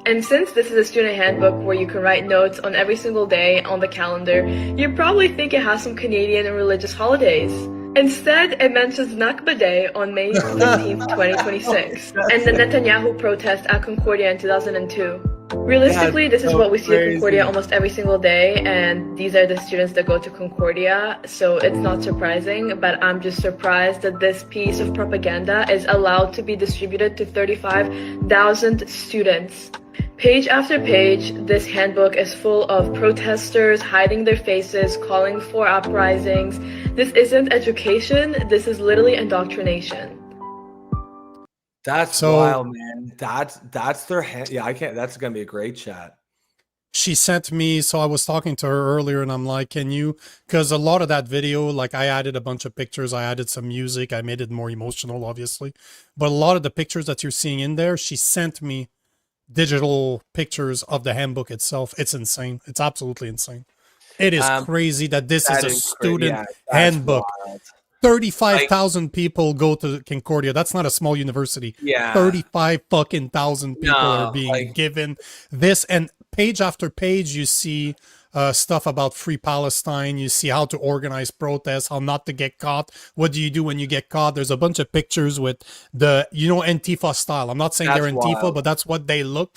Speaker 9: And since this is a student handbook where you can write notes on every single day on the calendar, you probably think it has some Canadian and religious holidays. Instead, it mentions Nakba Day on May 15th, 2026, and the Netanyahu protest at Concordia in 2002. Realistically, this is what we see at Concordia almost every single day, and these are the students that go to Concordia, so it's not surprising, but I'm just surprised that this piece of propaganda is allowed to be distributed to 35,000 students. Page after page, this handbook is full of protesters hiding their faces, calling for uprisings. This isn't education, this is literally indoctrination.
Speaker 3: That's wild, man. That's their hand. Yeah, I can't. That's gonna be a great chat.
Speaker 2: She sent me, so I was talking to her earlier, and I'm like, can you? Because a lot of that video, like I added a bunch of pictures, I added some music, I made it more emotional, obviously. But a lot of the pictures that you're seeing in there, she sent me digital pictures of the handbook itself. It's insane. It's absolutely insane. It is crazy that this is a student handbook. Wild. 35,000 people go to Concordia. That's not a small university.
Speaker 3: Yeah.
Speaker 2: 35,000 people are being given this. And page after page, you see stuff about Free Palestine. You see how to organize protests, how not to get caught. What do you do when you get caught? There's a bunch of pictures with the, Antifa style. I'm not saying they're Antifa, wild. But that's what they look.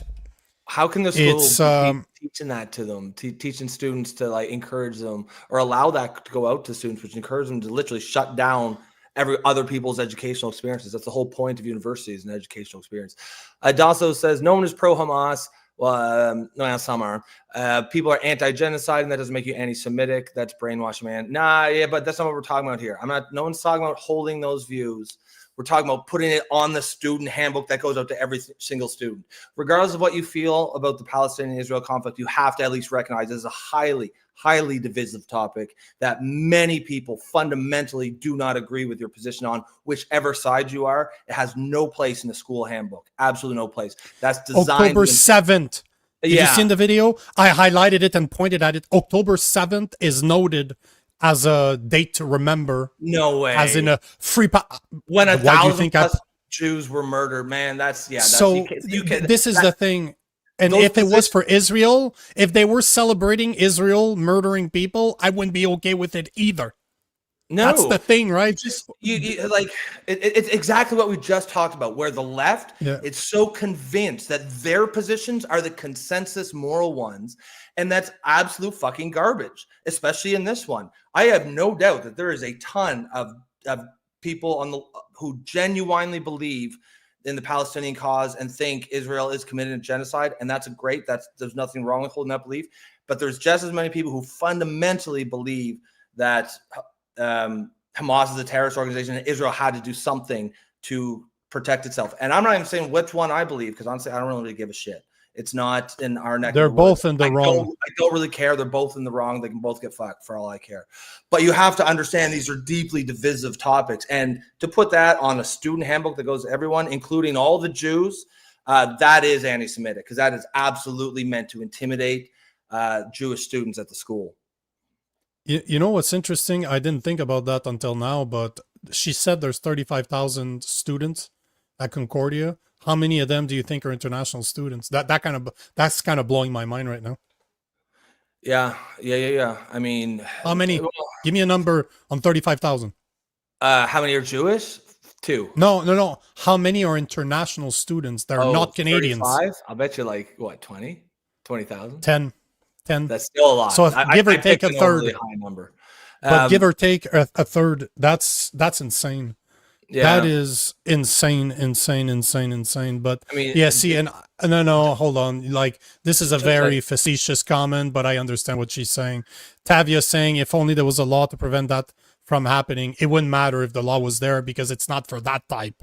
Speaker 3: How can the school be teaching that to them, teaching students to like encourage them or allow that to go out to students, which encourages them to literally shut down every other people's educational experiences? That's the whole point of universities and educational experience. Dasso says, no one is pro-Hamas. Well, no, some are. People are anti-genocide, and that doesn't make you anti-Semitic. That's brainwashing, man. Nah, yeah, but that's not what we're talking about here. No one's talking about holding those views. We're talking about putting it on the student handbook that goes out to every single student. Regardless of what you feel about the Palestinian-Israel conflict, you have to at least recognize this is a highly, highly divisive topic that many people fundamentally do not agree with your position on, whichever side you are. It has no place in the school handbook. Absolutely no place. That's designed
Speaker 2: October 7th. Did you see in the video? I highlighted it and pointed at it. October 7th is noted as a date to remember.
Speaker 3: No way.
Speaker 2: As in a free...
Speaker 3: When 1,000 plus Jews were murdered, man, that's... Yeah.
Speaker 2: So this is the thing. And if it was for Israel, if they were celebrating Israel murdering people, I wouldn't be okay with it either. No. That's the thing, right?
Speaker 3: It's exactly what we just talked about, where the left, it's so convinced that their positions are the consensus moral ones, and that's absolute fucking garbage, especially in this one. I have no doubt that there is a ton of people who genuinely believe in the Palestinian cause and think Israel is committing a genocide, and that's great. There's nothing wrong with holding that belief, but there's just as many people who fundamentally believe that Hamas is a terrorist organization and Israel had to do something to protect itself. And I'm not even saying which one I believe, because honestly, I don't really give a shit. It's not in our neck.
Speaker 2: They're both in the wrong.
Speaker 3: I don't really care. They're both in the wrong. They can both get fucked for all I care. But you have to understand these are deeply divisive topics. And to put that on a student handbook that goes to everyone, including all the Jews, that is anti-Semitic, because that is absolutely meant to intimidate Jewish students at the school.
Speaker 2: You know what's interesting? I didn't think about that until now, but she said there's 35,000 students at Concordia. How many of them do you think are international students? That's kind of blowing my mind right now.
Speaker 3: Yeah. I mean,
Speaker 2: how many? Give me a number on 35,000.
Speaker 3: How many are Jewish? 2.
Speaker 2: No. How many are international students that are not Canadians?
Speaker 3: 35? I'll bet you like what, 20,000?
Speaker 2: 10.
Speaker 3: That's still a lot.
Speaker 2: So if give or take a third,
Speaker 3: really high number.
Speaker 2: But give or take a third, that's insane.
Speaker 3: Yeah.
Speaker 2: That is insane. But
Speaker 3: I mean,
Speaker 2: yeah, see, and no, hold on. Like, this is a very facetious comment, but I understand what she's saying. Tavia saying if only there was a law to prevent that from happening, it wouldn't matter if the law was there because it's not for that type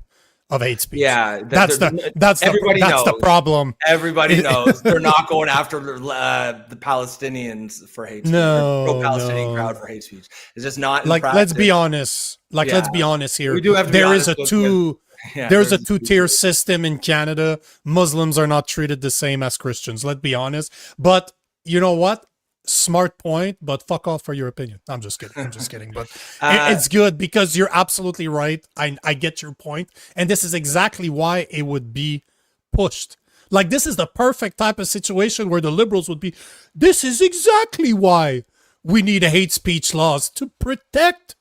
Speaker 2: of hate speech.
Speaker 3: Yeah,
Speaker 2: that's the problem.
Speaker 3: Everybody knows they're not going after the Palestinians for hate speech.
Speaker 2: No,
Speaker 3: pro-Palestinian crowd for hate speech. It's just not
Speaker 2: like. Let's be honest. Like, let's be honest here.
Speaker 3: We do have to
Speaker 2: there
Speaker 3: be
Speaker 2: is
Speaker 3: honest
Speaker 2: there's a two-tier system in Canada. Muslims are not treated the same as Christians. Let's be honest. But you know what? Smart point, but fuck off for your opinion. I'm just kidding. But it's good because you're absolutely right. I get your point. And this is exactly why it would be pushed. Like, this is the perfect type of situation where the liberals would be, this is exactly why we need hate speech laws to protect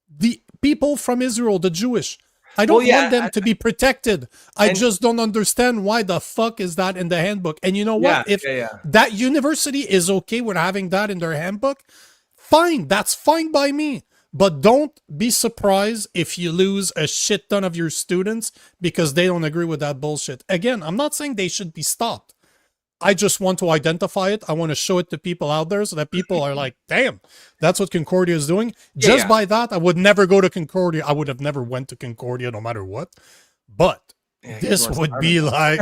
Speaker 2: the people from Israel, the Jewish. I don't want them to be protected. I just don't understand why the fuck is that in the handbook. And you know what? If that university is okay with having that in their handbook, fine. That's fine by me. But don't be surprised if you lose a shit ton of your students because they don't agree with that bullshit. Again, I'm not saying they should be stopped. I just want to identify it. I want to show it to people out there so that people are like, damn, that's what Concordia is doing. Just by that, I would never go to Concordia. I would have never went to Concordia no matter what. But this would be like,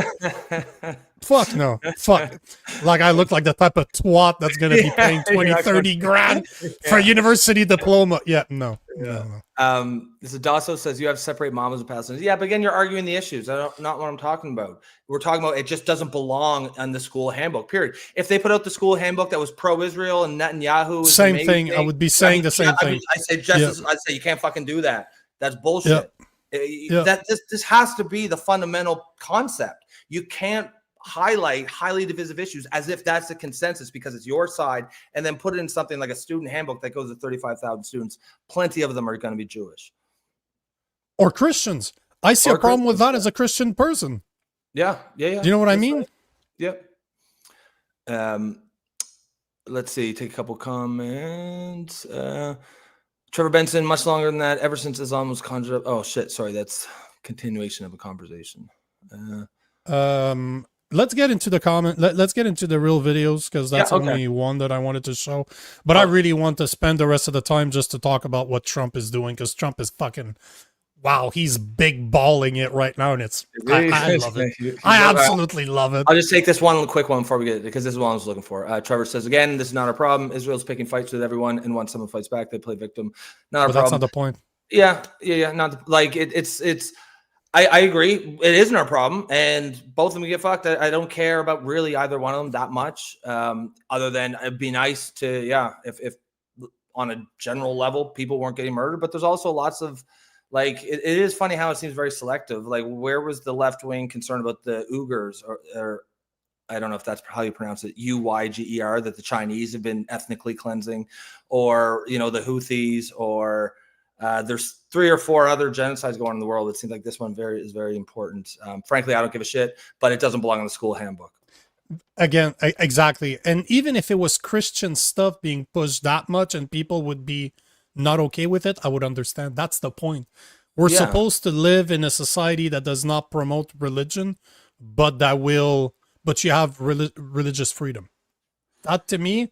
Speaker 2: fuck no. Fuck. Like, I look like the type of twat that's going to be paying 20, 30 grand for a university diploma. Yeah, no.
Speaker 3: This is Dasso says you have to separate mamas and Palestinians. Yeah, but again, you're arguing the issues. Not what I'm talking about. We're talking about it just doesn't belong on the school handbook, period. If they put out the school handbook that was pro-Israel and Netanyahu,
Speaker 2: same thing. I would be saying the same thing.
Speaker 3: I say you can't fucking do that. That's bullshit. This has to be the fundamental concept. You can't highlight highly divisive issues as if that's the consensus because it's your side, and then put it in something like a student handbook that goes to 35,000 students. Plenty of them are going to be Jewish
Speaker 2: or Christians. I see a problem with that as a Christian person.
Speaker 3: Yeah.
Speaker 2: Do you know what I mean?
Speaker 3: Yep. Let's see. Take a couple comments. Trevor Benson, much longer than that. Ever since Islam was conjured up. Oh shit! Sorry, that's continuation of a conversation.
Speaker 2: Let's get into the comment. Let's get into the real videos because that's only one that I wanted to show. But I really want to spend the rest of the time just to talk about what Trump is doing because Trump is fucking, wow, he's big balling it right now, and I love it. I absolutely love it.
Speaker 3: I'll just take this one quick one before we get it because this is what I was looking for. Trevor says again, this is not a problem. Israel's picking fights with everyone, and once someone fights back, they play victim. Not a problem.
Speaker 2: That's not the point.
Speaker 3: Yeah. Not like it's. I agree. It isn't our problem, and both of them get fucked. I don't care about really either one of them that much, other than it'd be nice to, if on a general level, people weren't getting murdered. But there's also lots of, like, it is funny how it seems very selective. Like, where was the left wing concern about the Uyghurs, or I don't know if that's how you pronounce it, Uyghur, that the Chinese have been ethnically cleansing, or, the Houthis, or there's 3 or 4 other genocides going on in the world. It seems like this one is very important. Frankly, I don't give a shit, but it doesn't belong in the school handbook.
Speaker 2: Again, exactly. And even if it was Christian stuff being pushed that much and people would be not okay with it, I would understand. That's the point. We're supposed to live in a society that does not promote religion, but you have religious freedom. That, to me,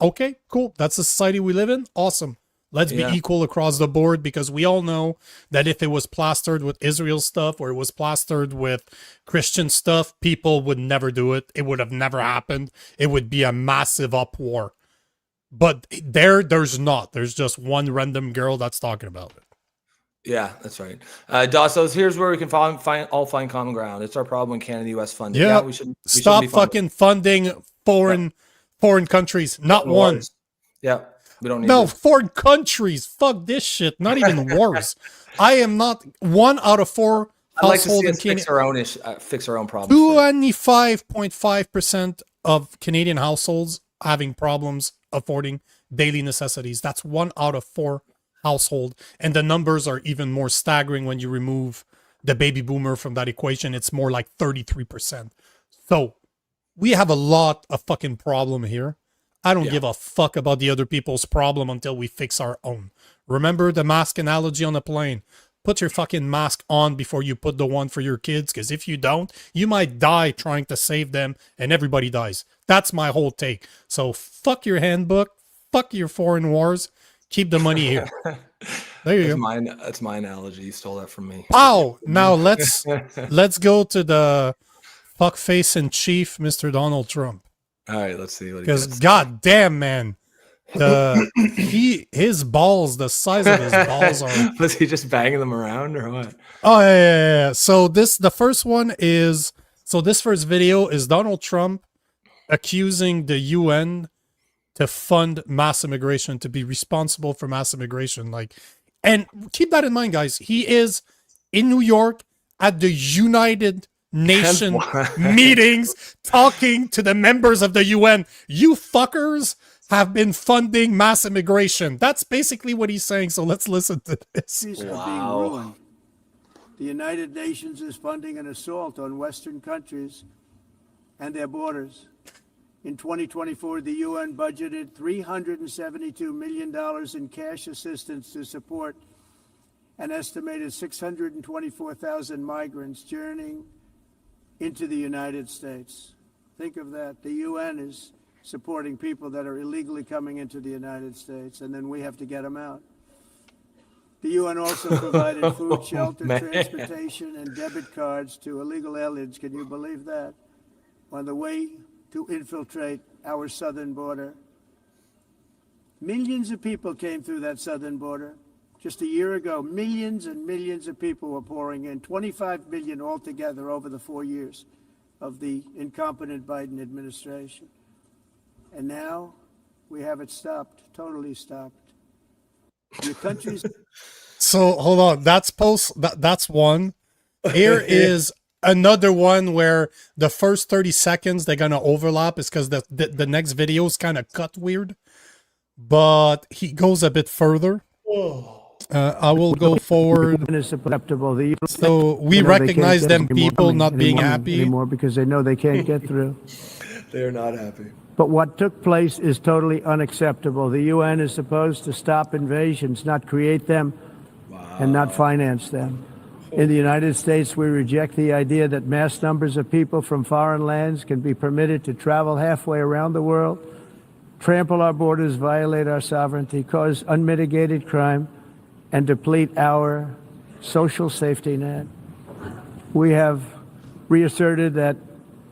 Speaker 2: okay, cool. That's the society we live in. Awesome. Let's be equal across the board, because we all know that if it was plastered with Israel stuff or it was plastered with Christian stuff, people would never do it. It would have never happened. It would be a massive uproar. But there's not. There's just one random girl that's talking about it.
Speaker 3: Yeah, that's right. Dassos, here's where we can find common ground. It's our problem in Canada, U.S. funding.
Speaker 2: Yeah,
Speaker 3: we should
Speaker 2: stop fucking funding foreign countries. Not one.
Speaker 3: Yeah. We don't need
Speaker 2: no, foreign countries. Fuck this shit. Not even wars. I am not 1 out of 4 households in Canada.
Speaker 3: Fix our own problems.
Speaker 2: 25.5% of Canadian households having problems affording daily necessities. That's 1 out of 4 household. And the numbers are even more staggering when you remove the baby boomer from that equation. It's more like 33%. So we have a lot of fucking problem here. I don't give a fuck about the other people's problem until we fix our own. Remember the mask analogy on the plane. Put your fucking mask on before you put the one for your kids, because if you don't, you might die trying to save them, and everybody dies. That's my whole take. So fuck your handbook, fuck your foreign wars, keep the money here. There you go.
Speaker 3: That's my analogy. You stole that from me.
Speaker 2: Oh, now let's go to the fuckface in chief, Mr. Donald Trump.
Speaker 3: All right, let's see what he
Speaker 2: Because
Speaker 3: does.
Speaker 2: goddamn, man, his balls, the size of his balls are.
Speaker 3: Was he just banging them around or what?
Speaker 2: Oh yeah. So the first one is, this first video is Donald Trump accusing the UN to fund mass immigration, to be responsible for mass immigration. And keep that in mind, guys. He is in New York at the United Nations meetings talking to the members of the UN. You fuckers have been funding mass immigration. That's basically what he's saying. So let's listen to this.
Speaker 4: Are being ruined. The United Nations is funding an assault on Western countries and their borders. In 2024, the UN budgeted $372 million in cash assistance to support an estimated 624,000 migrants journeying into the United States. Think of that. The UN is supporting people that are illegally coming into the United States, and then we have to get them out. The UN also provided food, shelter, transportation, and debit cards to illegal aliens. Can you believe that? On the way to infiltrate our southern border. Millions of people came through that southern border. Just a year ago, millions and millions of people were pouring in, 25 million altogether over the 4 years of the incompetent Biden administration. And now we have it stopped, totally stopped. Your country's...
Speaker 2: So hold on, that's one. Here is another one where the first 30 seconds they're gonna overlap is because the next video is kind of cut weird, but he goes a bit further. I will go forward. So we recognize them people not being happy
Speaker 4: anymore because they know they can't get through.
Speaker 3: They're not happy.
Speaker 4: But what took place is totally unacceptable. The UN is supposed to stop invasions, not create them, and not finance them. In the United States, we reject the idea that mass numbers of people from foreign lands can be permitted to travel halfway around the world, trample our borders, violate our sovereignty, cause unmitigated crime, and deplete our social safety net. We have reasserted that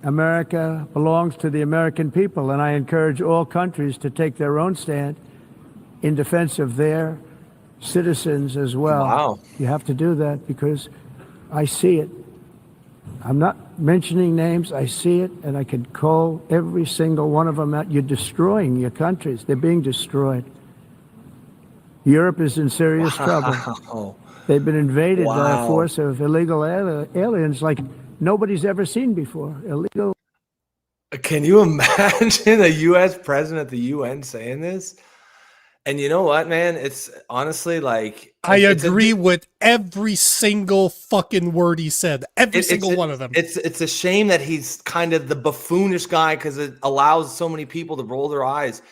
Speaker 4: America belongs to the American people, and I encourage all countries to take their own stand in defense of their citizens as well.
Speaker 3: Wow.
Speaker 4: You have to do that because I see it. I'm not mentioning names. I see it, and I can call every single one of them out. You're destroying your countries. They're being destroyed. Europe is in serious trouble. They've been invaded by a force of illegal aliens like nobody's ever seen before. Illegal.
Speaker 3: Can you imagine a U.S. president at the UN saying this? And you know what, man? It's honestly like...
Speaker 2: I agree with every single fucking word he said. Every single one of them.
Speaker 3: It's a shame that he's kind of the buffoonish guy because it allows so many people to roll their eyes.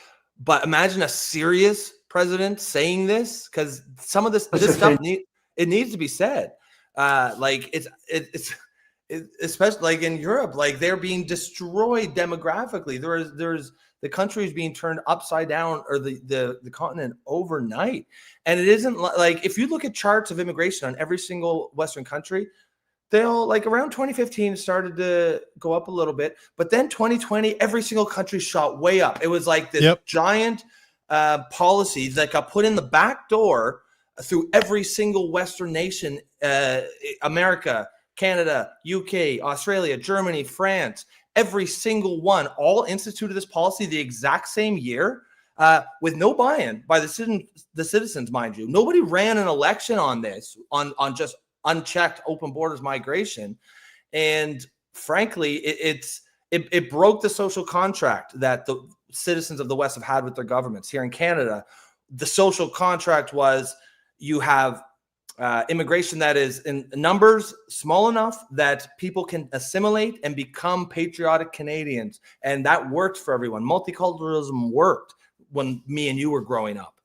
Speaker 3: But imagine a serious president saying this, because some of this stuff it needs to be said. It's especially like in Europe, like they're being destroyed demographically. There's the country is being turned upside down, or the continent overnight. And it isn't like, if you look at charts of immigration on every single Western country, they'll like around 2015 started to go up a little bit, but then 2020, every single country shot way up. It was like this giant policy that got put in the back door through every single Western nation, America, Canada, UK, Australia, Germany, France, every single one, all instituted this policy the exact same year, with no buy-in by the citizens, mind you. Nobody ran an election on this, on just unchecked open borders migration. And frankly, it broke the social contract that the citizens of the West have had with their governments. Here in Canada, the social contract was you have immigration that is in numbers small enough that people can assimilate and become patriotic Canadians. And that worked for everyone. Multiculturalism worked when me and you were growing up.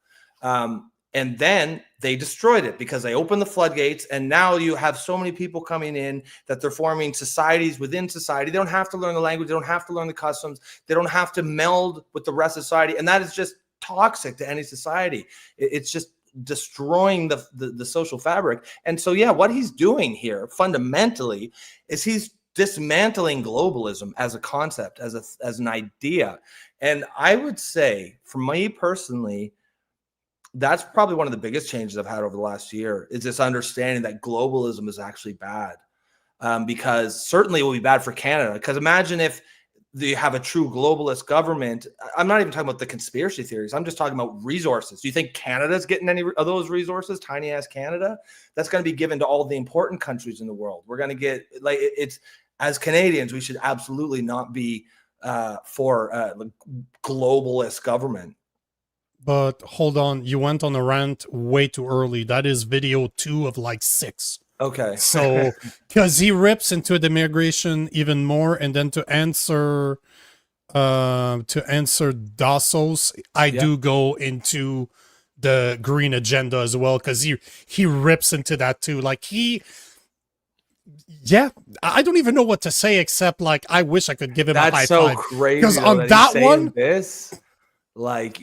Speaker 3: And then they destroyed it because they opened the floodgates. And now you have so many people coming in that they're forming societies within society. They don't have to learn the language. They don't have to learn the customs. They don't have to meld with the rest of society. And that is just toxic to any society. It's just destroying the social fabric. And so, yeah, what he's doing here fundamentally is he's dismantling globalism as a concept, as an idea. And I would say, for me personally, that's probably one of the biggest changes I've had over the last year, is this understanding that globalism is actually bad. Because certainly it will be bad for Canada. Because imagine if you have a true globalist government. I'm not even talking about the conspiracy theories. I'm just talking about resources. Do you think Canada's getting any of those resources? Tiny ass Canada? That's going to be given to all the important countries in the world. We're going to get, like, it's, as Canadians, we should absolutely not be for globalist government.
Speaker 2: But hold on, you went on a rant way too early. That is video 2 of like 6.
Speaker 3: Okay.
Speaker 2: So, because he rips into the immigration even more, and then to answer Dassos, I do go into the green agenda as well, because he rips into that too. Like I don't even know what to say except like I wish I could give him a high five.
Speaker 3: That's so crazy.
Speaker 2: Because on that one,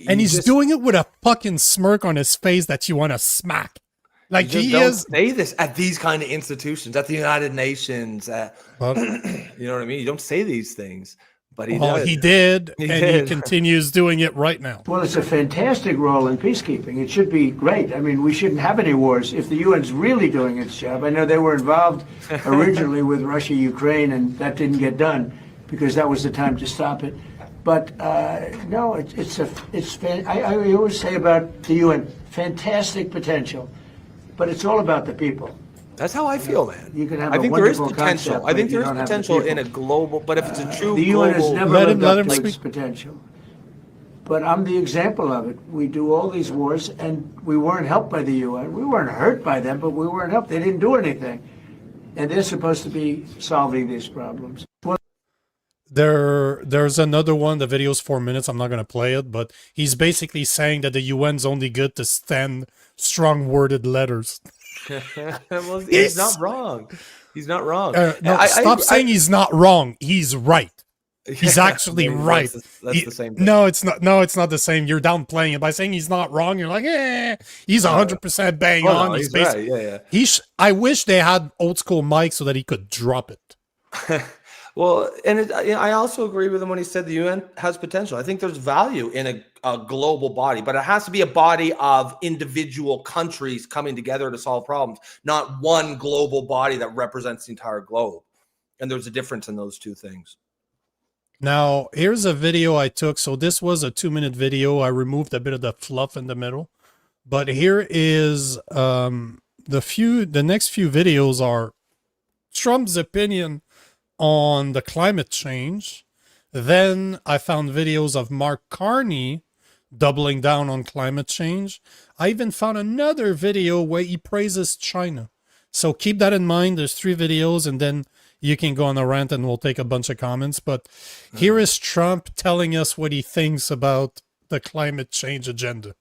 Speaker 3: and
Speaker 2: he's doing it with a fucking smirk on his face that you want to smack. Like
Speaker 3: you don't say this at these kind of institutions, at the United Nations. You know what I mean? You don't say these things, but he does.
Speaker 2: He did. He continues doing it right now.
Speaker 4: Well, it's a fantastic role in peacekeeping. It should be great. I mean, we shouldn't have any wars if the UN's really doing its job. I know they were involved originally with Russia, Ukraine, and that didn't get done because that was the time to stop it. But no, I always say about the UN, fantastic potential, but it's all about the people.
Speaker 3: That's how I feel, man.
Speaker 4: You can have
Speaker 3: I think there is potential. I think there is potential in a global, but if it's a true
Speaker 4: the UN has
Speaker 3: global,
Speaker 4: never lived up to its potential. But I'm the example of it. We do all these wars, and we weren't helped by the UN. We weren't hurt by them, but we weren't helped. They didn't do anything, and they're supposed to be solving these problems. Well,
Speaker 2: there's another one. The video's 4 minutes. I'm not going to play it, but he's basically saying that the UN's only good to send strong-worded letters.
Speaker 3: well, he's not wrong. He's not wrong.
Speaker 2: Stop saying he's not wrong. He's right. He's actually right.
Speaker 3: That's the same thing.
Speaker 2: No, it's not. No, it's not the same. You're downplaying it by saying he's not wrong. You're like, he's 100% bang on.
Speaker 3: No, he's right. Yeah.
Speaker 2: I wish they had old school mics so that he could drop it.
Speaker 3: Well, and I also agree with him when he said the UN has potential. I think there's value in a global body, but it has to be a body of individual countries coming together to solve problems, not one global body that represents the entire globe. And there's a difference in those two things.
Speaker 2: Now, here's a video I took. So this was a 2-minute video. I removed a bit of the fluff in the middle. But here is the next few videos are Trump's opinion on the climate change. Then I found videos of Mark Carney doubling down on climate change. I even found another video where he praises China. So keep that in mind. There's 3 videos, and then you can go on a rant and we'll take a bunch of comments. But here is Trump telling us what he thinks about the climate change agenda.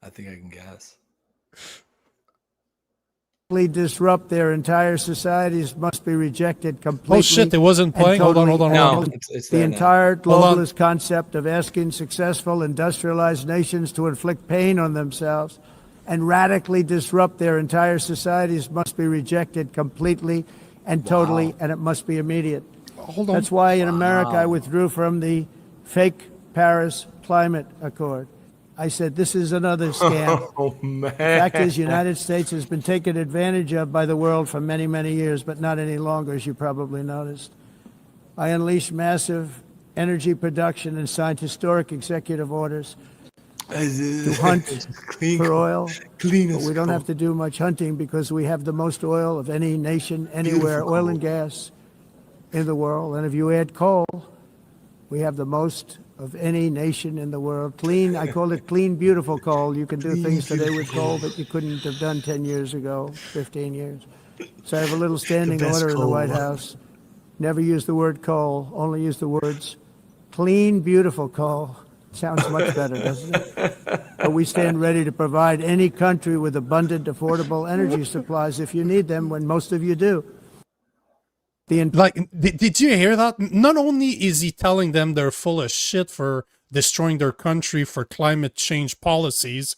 Speaker 3: I think I can guess.
Speaker 4: Disrupt their entire societies must be rejected completely.
Speaker 2: Oh shit, it wasn't playing. Hold on.
Speaker 3: No, it's
Speaker 4: the entire globalist concept of asking successful industrialized nations to inflict pain on themselves and radically disrupt their entire societies must be rejected completely and totally, and it must be immediate.
Speaker 2: Hold on.
Speaker 4: That's why in America I withdrew from the fake Paris Climate Accord. I said, this is another scam.
Speaker 3: Oh, man.
Speaker 4: The fact is, the United States has been taken advantage of by the world for many, many years, but not any longer, as you probably noticed. I unleashed massive energy production and signed historic executive orders to hunt for oil. But we don't have to do much hunting because we have the most oil of any nation, anywhere, oil and gas in the world. And if you add coal, we have the most of any nation in the world. Clean, I call it clean, beautiful coal. You can do things today with coal that you couldn't have done 10 years ago, 15 years. So I have a little standing order in the White House. Never use the word coal, only use the words clean, beautiful coal. Sounds much better, doesn't it? But we stand ready to provide any country with abundant, affordable energy supplies if you need them, when most of you do.
Speaker 2: Did you hear that? Not only is he telling them they're full of shit for destroying their country for climate change policies,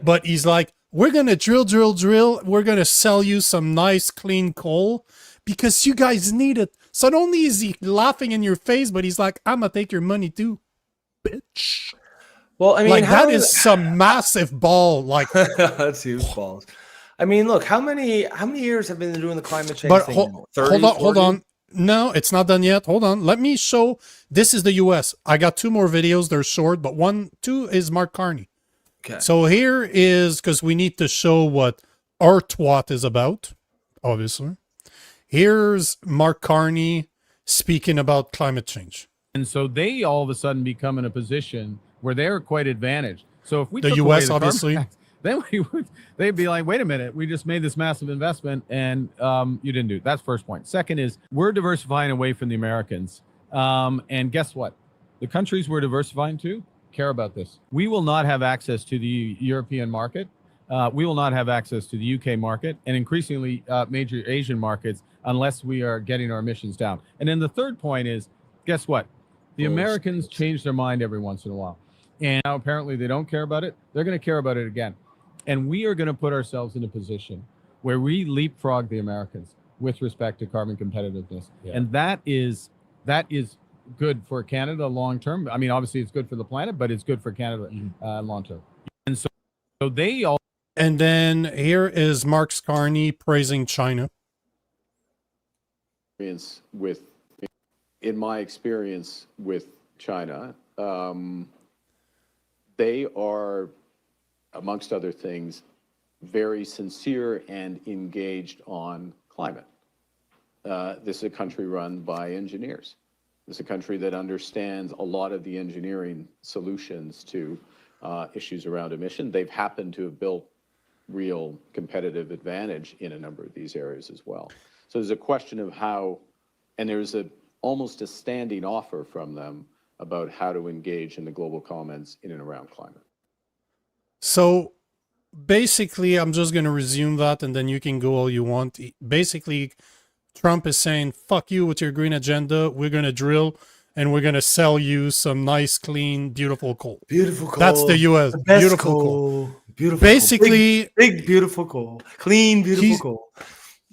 Speaker 2: but he's like, we're going to drill. We're going to sell you some nice, clean coal because you guys need it. So not only is he laughing in your face, but he's like, I'm going to take your money too, bitch.
Speaker 3: Well, I mean,
Speaker 2: like, that is some massive ball. Like,
Speaker 3: that's huge balls. I mean, look, how many years have been doing the climate change
Speaker 2: but
Speaker 3: thing? 30,
Speaker 2: hold on. No, it's not done yet. Hold on. Let me show. This is the US. I got 2 more videos. They're short, but 2 is Mark Carney. Okay. So here is, because we need to show what our twat is about, obviously. Here's Mark Carney speaking about climate change.
Speaker 10: And so they all of a sudden become in a position where they're quite advantaged. So if we
Speaker 2: the
Speaker 10: took
Speaker 2: US,
Speaker 10: away the
Speaker 2: obviously,
Speaker 10: tax, then they'd be like, wait a minute, we just made this massive investment and you didn't do it. That's first point. Second is we're diversifying away from the Americans. And guess what? The countries we're diversifying to care about this. We will not have access to the European market. We will not have access to the UK market and increasingly major Asian markets unless we are getting our emissions down. And then the third point is, guess what? The Americans change their mind every once in a while. And now apparently they don't care about it. They're going to care about it again. And we are going to put ourselves in a position where we leapfrog the Americans with respect to carbon competitiveness. Yeah. And that is good for Canada long term. I mean, obviously it's good for the planet, but it's good for Canada long term. And so they all.
Speaker 2: And then here is Mark Carney praising China.
Speaker 11: In my experience with China, they are, amongst other things, very sincere and engaged on climate. This is a country run by engineers. This is a country that understands a lot of the engineering solutions to issues around emission. They've happened to have built real competitive advantage in a number of these areas as well. So there's a question of how, and there's almost a standing offer from them about how to engage in the global comments in and around climate.
Speaker 2: So basically, I'm just going to resume that and then you can go all you want. Basically, Trump is saying, fuck you with your green agenda. We're going to drill and we're going to sell you some nice, clean, beautiful coal.
Speaker 3: Beautiful coal.
Speaker 2: That's the U.S.
Speaker 3: The best
Speaker 2: beautiful coal.
Speaker 3: Beautiful
Speaker 2: basically,
Speaker 3: coal. Big, beautiful coal. Clean, beautiful coal.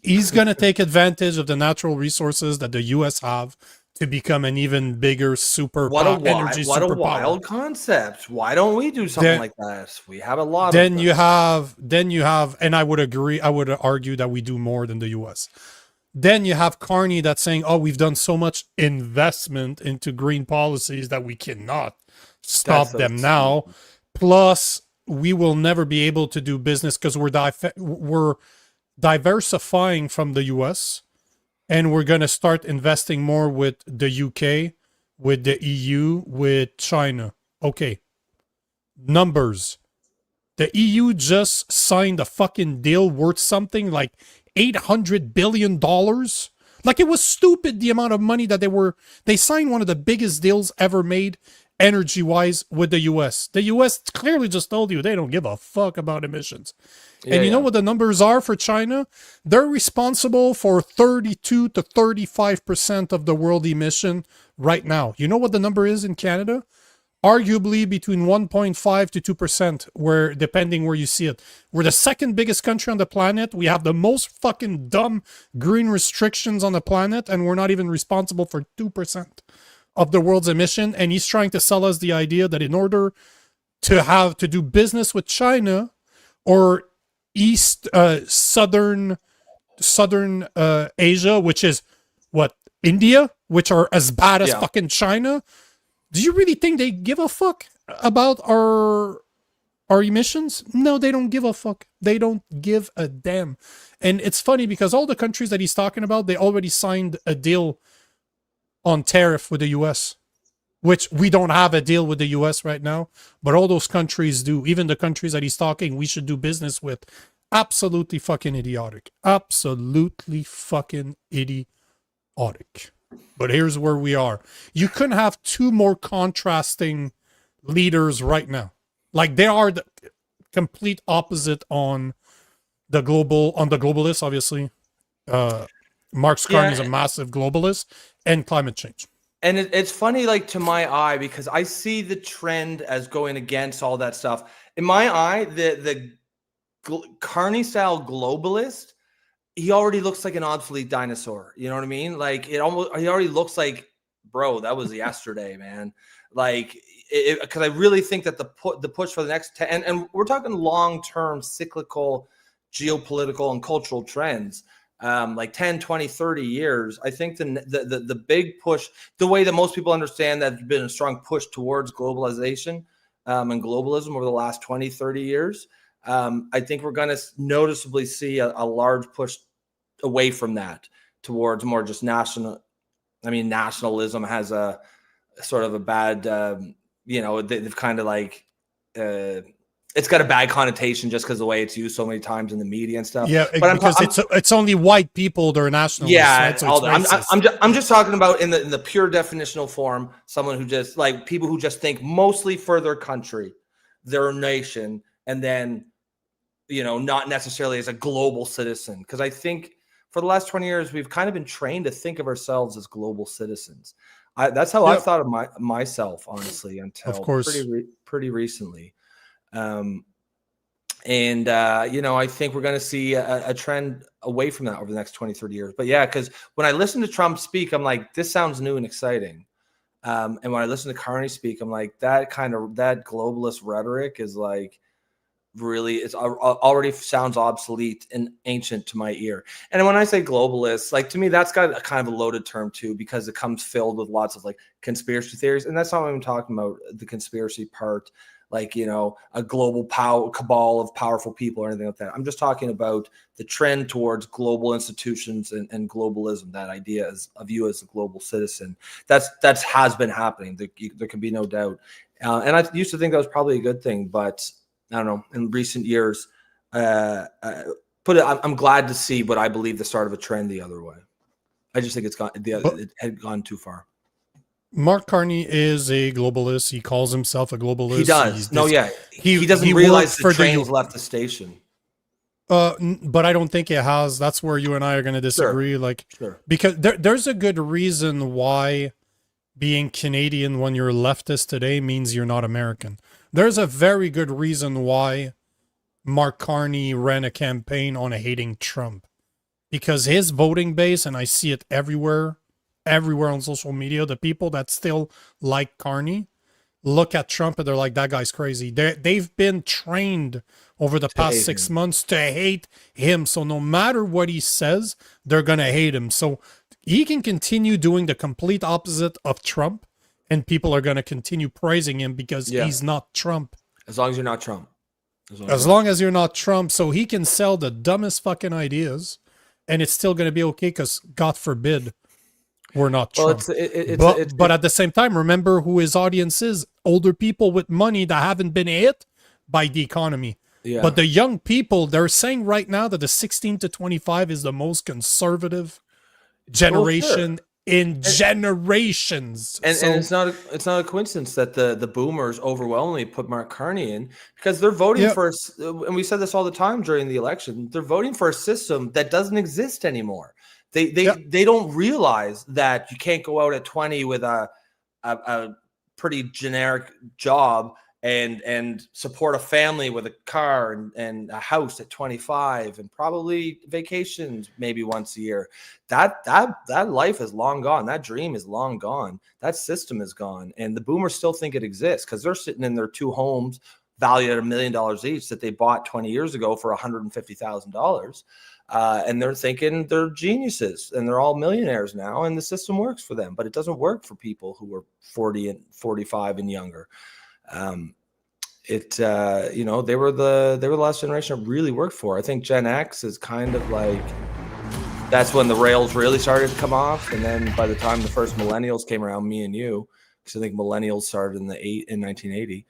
Speaker 2: He's going to take advantage of the natural resources that the U.S. have to become an even bigger energy superpower.
Speaker 3: What a wild concept. Why don't we do something like that? We have a lot
Speaker 2: then
Speaker 3: of
Speaker 2: you have, and I would agree, I would argue that we do more than the U.S. Then you have Carney that's saying, oh, we've done so much investment into green policies that we cannot stop them now. Plus, we will never be able to do business because we're diversifying from the U.S., and we're going to start investing more with the UK, with the EU, with China. Okay. Numbers. The EU just signed a fucking deal worth something like $800 billion. Like, it was stupid the amount of money that they signed one of the biggest deals ever made energy-wise with the US. The US clearly just told you they don't give a fuck about emissions. And you know what the numbers are for China? They're responsible for 32 to 35% of the world emission right now. You know what the number is in Canada? Arguably between 1.5 to 2%, where depending where you see it. We're the second biggest country on the planet. We have the most fucking dumb green restrictions on the planet, and we're not even responsible for 2% of the world's emission. And he's trying to sell us the idea that in order to do business with China or southern Asia, which is what, India, which are as bad as fucking China, do you really think they give a fuck about our emissions? No, they don't give a fuck. They don't give a damn. And it's funny because all the countries that he's talking about, they already signed a deal on tariff with the US. which we don't have a deal with the US right now, but all those countries do. Even the countries that he's talking we should do business with. Absolutely fucking idiotic. Absolutely fucking idiotic. But here's where we are. You couldn't have two more contrasting leaders right now. Like, they are the complete opposite on the globalists, obviously. Mark Carney is a massive globalist, and climate change.
Speaker 3: And it's funny, like, to my eye, because I see the trend as going against all that stuff. In my eye, the Carney-style globalist, he already looks like an obsolete dinosaur. You know what I mean? Like, he already looks like, bro, that was yesterday, man. Like, because I really think that the push for the next 10, and we're talking long-term cyclical geopolitical and cultural trends. Like 10, 20, 30 years, I think the big push, the way that most people understand that there's been a strong push towards globalization and globalism over the last 20, 30 years, I think we're going to noticeably see a large push away from that towards more just nationalism has a sort of a bad, they've kind of like, it's got a bad connotation just because the way it's used so many times in the media and stuff.
Speaker 2: Yeah, but because it's only white people that are nationalists.
Speaker 3: Yeah,
Speaker 2: right? So
Speaker 3: I'm just talking about in the pure definitional form, someone who just, like, people who just think mostly for their country, their nation, and then, not necessarily as a global citizen. Because I think for the last 20 years, we've kind of been trained to think of ourselves as global citizens. That's how I've thought of myself, honestly, until
Speaker 2: of course.
Speaker 3: pretty recently. I think we're going to see a trend away from that over the next 20, 30 years. But yeah, because when I listen to Trump speak, I'm like, this sounds new and exciting. And when I listen to Carney speak, I'm like, that globalist rhetoric is like, really, it's already sounds obsolete and ancient to my ear. And when I say globalist, like, to me, that's got a kind of a loaded term too, because it comes filled with lots of like conspiracy theories. And that's not what I'm talking about, the conspiracy part. Like, a global cabal of powerful people or anything like that. I'm just talking about the trend towards global institutions and globalism, that idea of you as a global citizen. That's has been happening. There can be no doubt. And I used to think that was probably a good thing, but I don't know, in recent years, I'm glad to see what I believe the start of a trend the other way. I just think it had gone too far.
Speaker 2: Mark Carney is a globalist. He calls himself a globalist.
Speaker 3: He does. He doesn't realize the train's left the station.
Speaker 2: But I don't think it has. That's where you and I are going to disagree.
Speaker 3: Sure.
Speaker 2: Because there's a good reason why being Canadian when you're leftist today means you're not American. There's a very good reason why Mark Carney ran a campaign on hating Trump. Because his voting base, and I see it everywhere on social media, the people that still like Carney look at Trump and they're like, that guy's crazy. They've been trained over the past 6 months to hate him. So no matter what he says, they're going to hate him. So he can continue doing the complete opposite of Trump, and people are going to continue praising him because he's not Trump.
Speaker 3: As long as you're not Trump.
Speaker 2: As long as you're not Trump. So he can sell the dumbest fucking ideas, and it's still going to be okay because, God forbid, we're not Trump. But at the same time, remember who his audience is. Older people with money that haven't been hit by the economy. Yeah. But the young people, they're saying right now that the 16 to 25 is the most conservative generation in generations.
Speaker 3: And it's not a coincidence that the boomers overwhelmingly put Mark Carney in, because they're voting for, and we said this all the time during the election, they're voting for a system that doesn't exist anymore. They don't realize that you can't go out at 20 with a pretty generic job and support a family with a car and a house at 25 and probably vacations maybe once a year. That life is long gone. That dream is long gone. That system is gone. And the boomers still think it exists because they're sitting in their two homes valued at $1 million each that they bought 20 years ago for $150,000. And they're thinking they're geniuses and they're all millionaires now, and the system works for them, but it doesn't work for people who are 40 and 45 and younger. They were the last generation it really worked for. I think Gen X is kind of like, that's when the rails really started to come off. And then by the time the first millennials came around, me and you, because I think millennials started in 1980.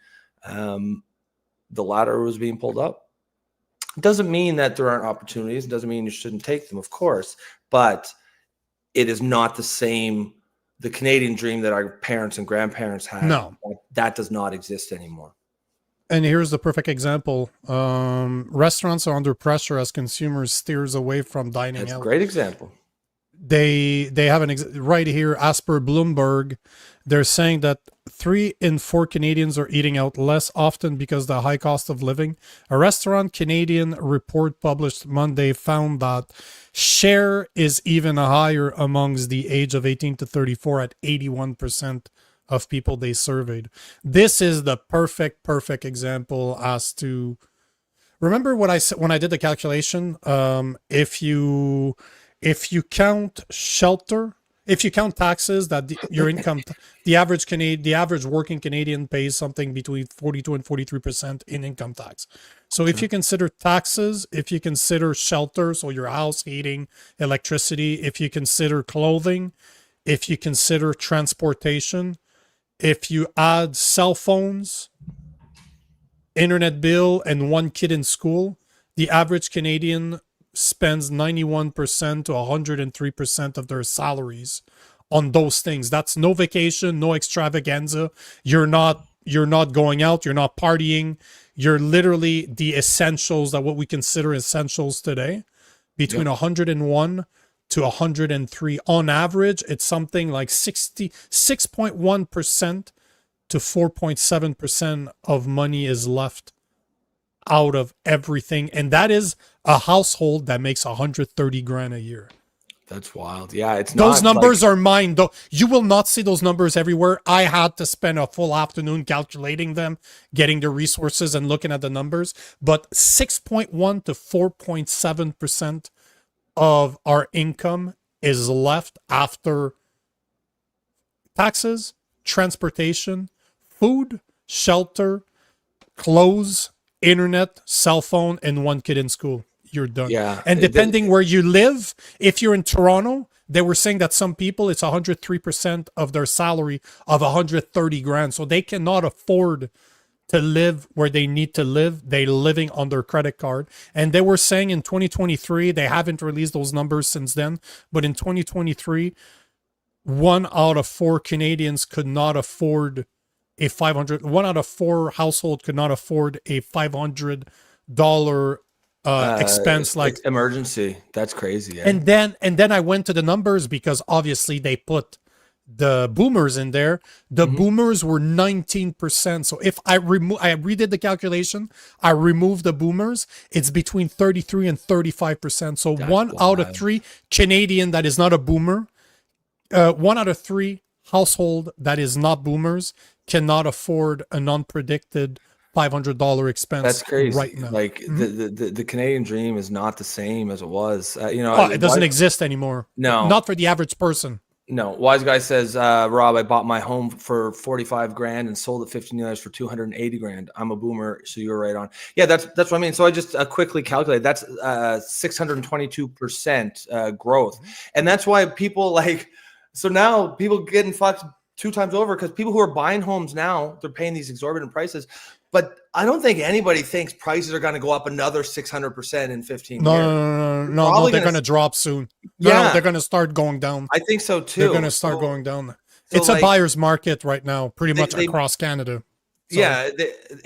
Speaker 3: The ladder was being pulled up. It doesn't mean that there aren't opportunities. It doesn't mean you shouldn't take them, of course, but it is not the same. The Canadian dream that our parents and grandparents had,
Speaker 2: no,
Speaker 3: that does not exist anymore.
Speaker 2: And here's the perfect example. Restaurants are under pressure as consumers steers away from dining out.
Speaker 3: That's a great example.
Speaker 2: They have right here, as per Bloomberg, they're saying that 3 in 4 Canadians are eating out less often because of the high cost of living. A Restaurant Canadian report published Monday found that share is even higher amongst the age of 18 to 34 at 81% of people they surveyed. This is the perfect example as to, remember what I said when I did the calculation. If you count shelter, if you count taxes, that your income, the average working Canadian pays something between 42 and 43% in income tax. So if you consider taxes, if you consider shelter, so your house, heating, electricity, if you consider clothing, if you consider transportation, if you add cell phones, internet bill, and 1 kid in school, the average Canadian spends 91% to 103% of their salaries on those things. That's no vacation, no extravaganza. You're not going out, you're not partying. You're literally the essentials, that what we consider essentials today, between 101 to 103 on average. It's something like 6.1% to 4.7% of money is left out of everything, and that is a household that makes 130 grand a year.
Speaker 3: That's wild. Yeah, it's
Speaker 2: those numbers are mine, though. You will not see those numbers everywhere. I had to spend a full afternoon calculating them, getting the resources and looking at the numbers. But 6.1 to 4.7% of our income is left after taxes, transportation, food, shelter, clothes, internet, cell phone, and 1 kid in school. You're done.
Speaker 3: Yeah.
Speaker 2: And depending where you live, if you're in Toronto, they were saying that some people, it's 103% of their salary of 130 grand. So they cannot afford to live where they need to live. They're living on their credit card. And they were saying in 2023, they haven't released those numbers since then, but in 2023, 1 out of 4 Canadians could not afford a 1 out of 4 household could not afford a $500 expense, like
Speaker 3: emergency. That's crazy.
Speaker 2: And then I went to the numbers, because obviously they put the boomers in there. The boomers were 19%. So if I redid the calculation, I removed the boomers, it's between 33 and 35%. So that's 1 out of 3 Canadian that is not a boomer, 1 out of 3 household that is not boomers cannot afford a non-predicted $500 expense.
Speaker 3: That's crazy.
Speaker 2: Right now.
Speaker 3: Like the Canadian dream is not the same as it was. It
Speaker 2: doesn't exist anymore.
Speaker 3: No,
Speaker 2: not for the average person.
Speaker 3: No. Wise guy says, Rob, I bought my home for 45 grand and sold it 15 years for 280 grand. I'm a boomer, so you're right on. Yeah, that's what I mean. So I just quickly calculated. That's 622% growth, and that's why people So now people getting fucked 2 times over, because people who are buying homes now, they're paying these exorbitant prices. But I don't think anybody thinks prices are going to go up another 600% in 15 years.
Speaker 2: No, they're going to drop soon.
Speaker 3: Yeah.
Speaker 2: No, they're going to start going down.
Speaker 3: I think so too.
Speaker 2: They're going to start going down. It's a buyer's market right now, pretty much across Canada. So.
Speaker 3: Yeah.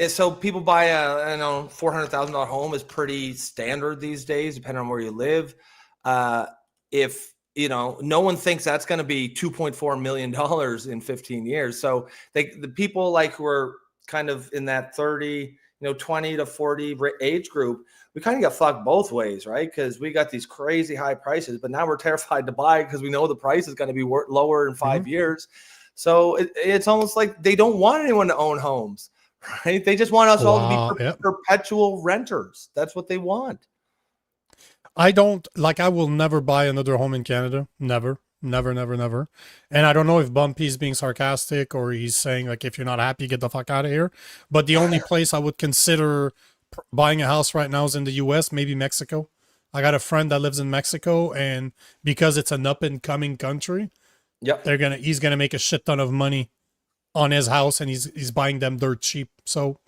Speaker 3: So people buy a $400,000 home is pretty standard these days, depending on where you live. If no one thinks that's going to be $2.4 million in 15 years. So the people who are kind of in that 30, 20 to 40 age group, we kind of got fucked both ways, right? Because we got these crazy high prices, but now we're terrified to buy because we know the price is going to be lower in 5 years. So it's almost like they don't want anyone to own homes, right? They just want us all to be perpetual renters. That's what they want.
Speaker 2: I will never buy another home in Canada. Never. And I don't know if Bumpy's being sarcastic or he's saying, if you're not happy, get the fuck out of here. But the only place I would consider buying a house right now is in the US, maybe Mexico. I got a friend that lives in Mexico, and because it's an up and coming country, he's gonna make a shit ton of money on his house, and he's buying them dirt cheap. So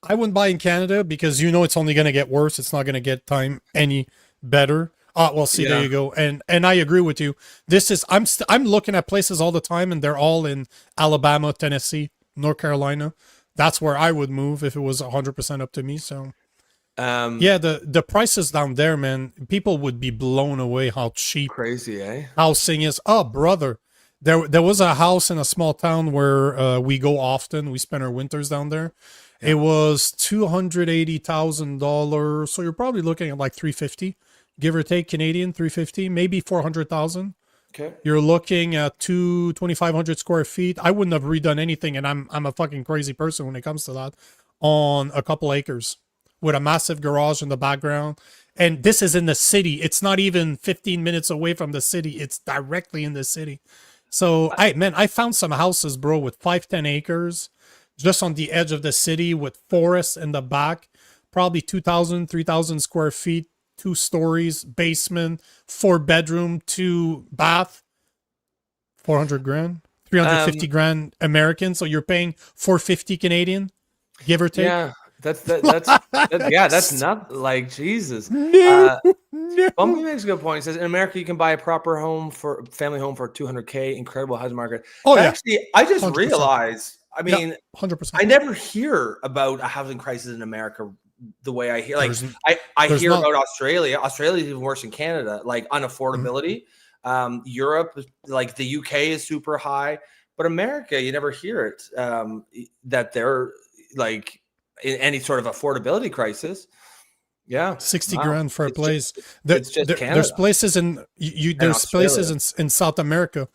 Speaker 2: I wouldn't buy in Canada because it's only going to get worse. It's not going to get time any better. Well, see, there you go. And I agree with you. This is I'm looking at places all the time, and they're all in Alabama, Tennessee, North Carolina. That's where I would move if it was 100% up to me. So, the prices down there, man, people would be blown away how cheap
Speaker 3: crazy,
Speaker 2: housing is. Oh, brother, there was a house in a small town where we go often. We spend our winters down there. It was $280,000. So you're probably looking at like 350. Give or take Canadian, 350, maybe 400,000.
Speaker 3: Okay.
Speaker 2: You're looking at 2,500 square feet. I wouldn't have redone anything, and I'm a fucking crazy person when it comes to that, on a couple acres with a massive garage in the background. And this is in the city. It's not even 15 minutes away from the city. It's directly in the city. So I found some houses, bro, with 5-10 acres just on the edge of the city with forests in the back, probably 2,000, 3,000 square feet. 2 stories, basement, 4 bedroom, 2 bath, 400 grand, 350 grand American. So you're paying 450 Canadian, give or take.
Speaker 3: Yeah, that's not like Jesus. Bumpy makes a good point. He says in America you can buy a proper family home for $200K. Incredible housing market.
Speaker 2: Oh, yeah.
Speaker 3: Actually, I just
Speaker 2: 100%.
Speaker 3: realized. I mean,
Speaker 2: 100%.
Speaker 3: I never hear about a housing crisis in America the way I hear. Like I hear about Australia. Australia is even worse than Canada. Like unaffordability. Europe, like the UK, is super high, but America, you never hear it. That they're like in any sort of affordability crisis. Yeah,
Speaker 2: 60 grand for a place.
Speaker 3: It's just Canada.
Speaker 2: There's places there's places in South America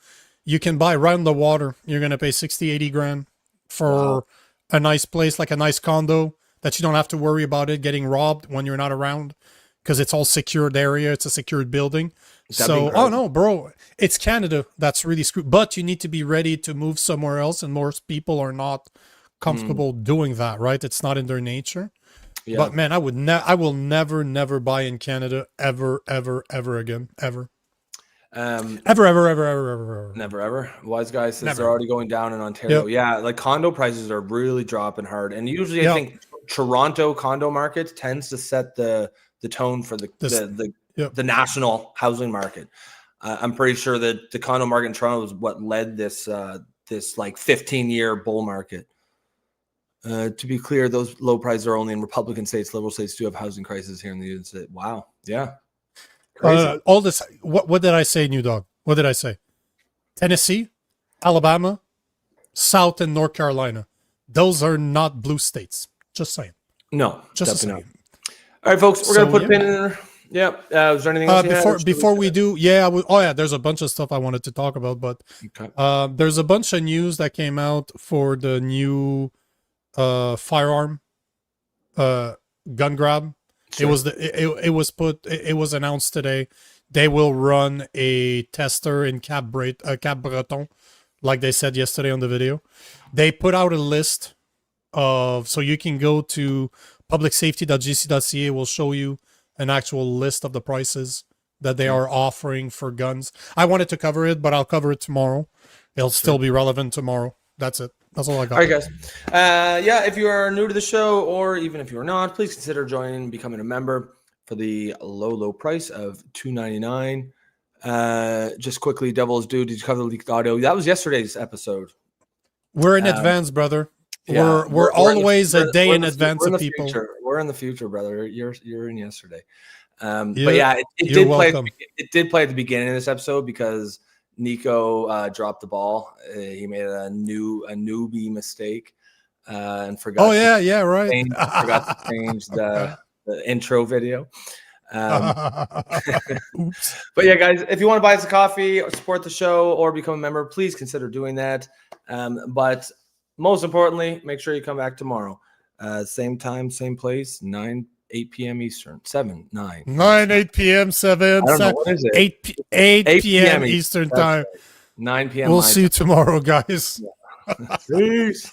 Speaker 2: you can buy right on the water. You're gonna pay 60, 80 grand for a nice place, like a nice condo that you don't have to worry about it getting robbed when you're not around because it's all secured area. It's a secured building. So, oh no, bro, it's Canada that's really screwed. But you need to be ready to move somewhere else, and most people are not comfortable doing that, right? It's not in their nature. Yeah. But man, I will never buy in Canada ever again, ever. Ever.
Speaker 3: Never ever. Wise guy says they're already going down in Ontario. Yep. Yeah, like condo prices are really dropping hard, and usually I think Toronto condo market tends to set the tone for the national housing market. I'm pretty sure that the condo market in Toronto is what led this like 15-year bull market. To be clear, those low prices are only in Republican states. Liberal states do have housing crises here in the United States. Wow. Yeah.
Speaker 2: All this. What did I say, New Dog? What did I say? Tennessee, Alabama, South and North Carolina. Those are not blue states. Just saying.
Speaker 3: No,
Speaker 2: just saying.
Speaker 3: All right, folks, we're gonna put a pin in there. Yeah. Is there anything else
Speaker 2: before we do? There's a bunch of stuff I wanted to talk about, but there's a bunch of news that came out for the new firearm gun grab. Sure. It was announced today. They will run a tester in Cap Breton, like they said yesterday on the video. They put out a list so you can go to publicsafety.gc.ca. Will show you an actual list of the prices that they are offering for guns. I wanted to cover it, but I'll cover it tomorrow. It'll still be relevant tomorrow. That's it. That's all I got.
Speaker 3: All right, guys. If you are new to the show, or even if you're not, please consider joining and becoming a member for the low price of $2.99. Just quickly, Devil's Due, did you cover the leaked audio? That was yesterday's episode.
Speaker 2: We're in advance, brother. Yeah, we're always a day in advance of people.
Speaker 3: Future. We're in the future, brother. You're in yesterday. But yeah, it did play. It did play at the beginning of this episode because Nico dropped the ball. He made a newbie mistake and forgot.
Speaker 2: Oh yeah, right.
Speaker 3: Forgot to change the intro video.
Speaker 2: Oops.
Speaker 3: But yeah, guys, if you want to buy us a coffee or support the show or become a member, please consider doing that. But most importantly, make sure you come back tomorrow. Same time, same place, 8 p.m. Eastern, 8
Speaker 2: p.m. 7, 8 p.m. Eastern time.
Speaker 3: Right. 9 p.m.
Speaker 2: We'll see you tomorrow, guys.
Speaker 3: Peace.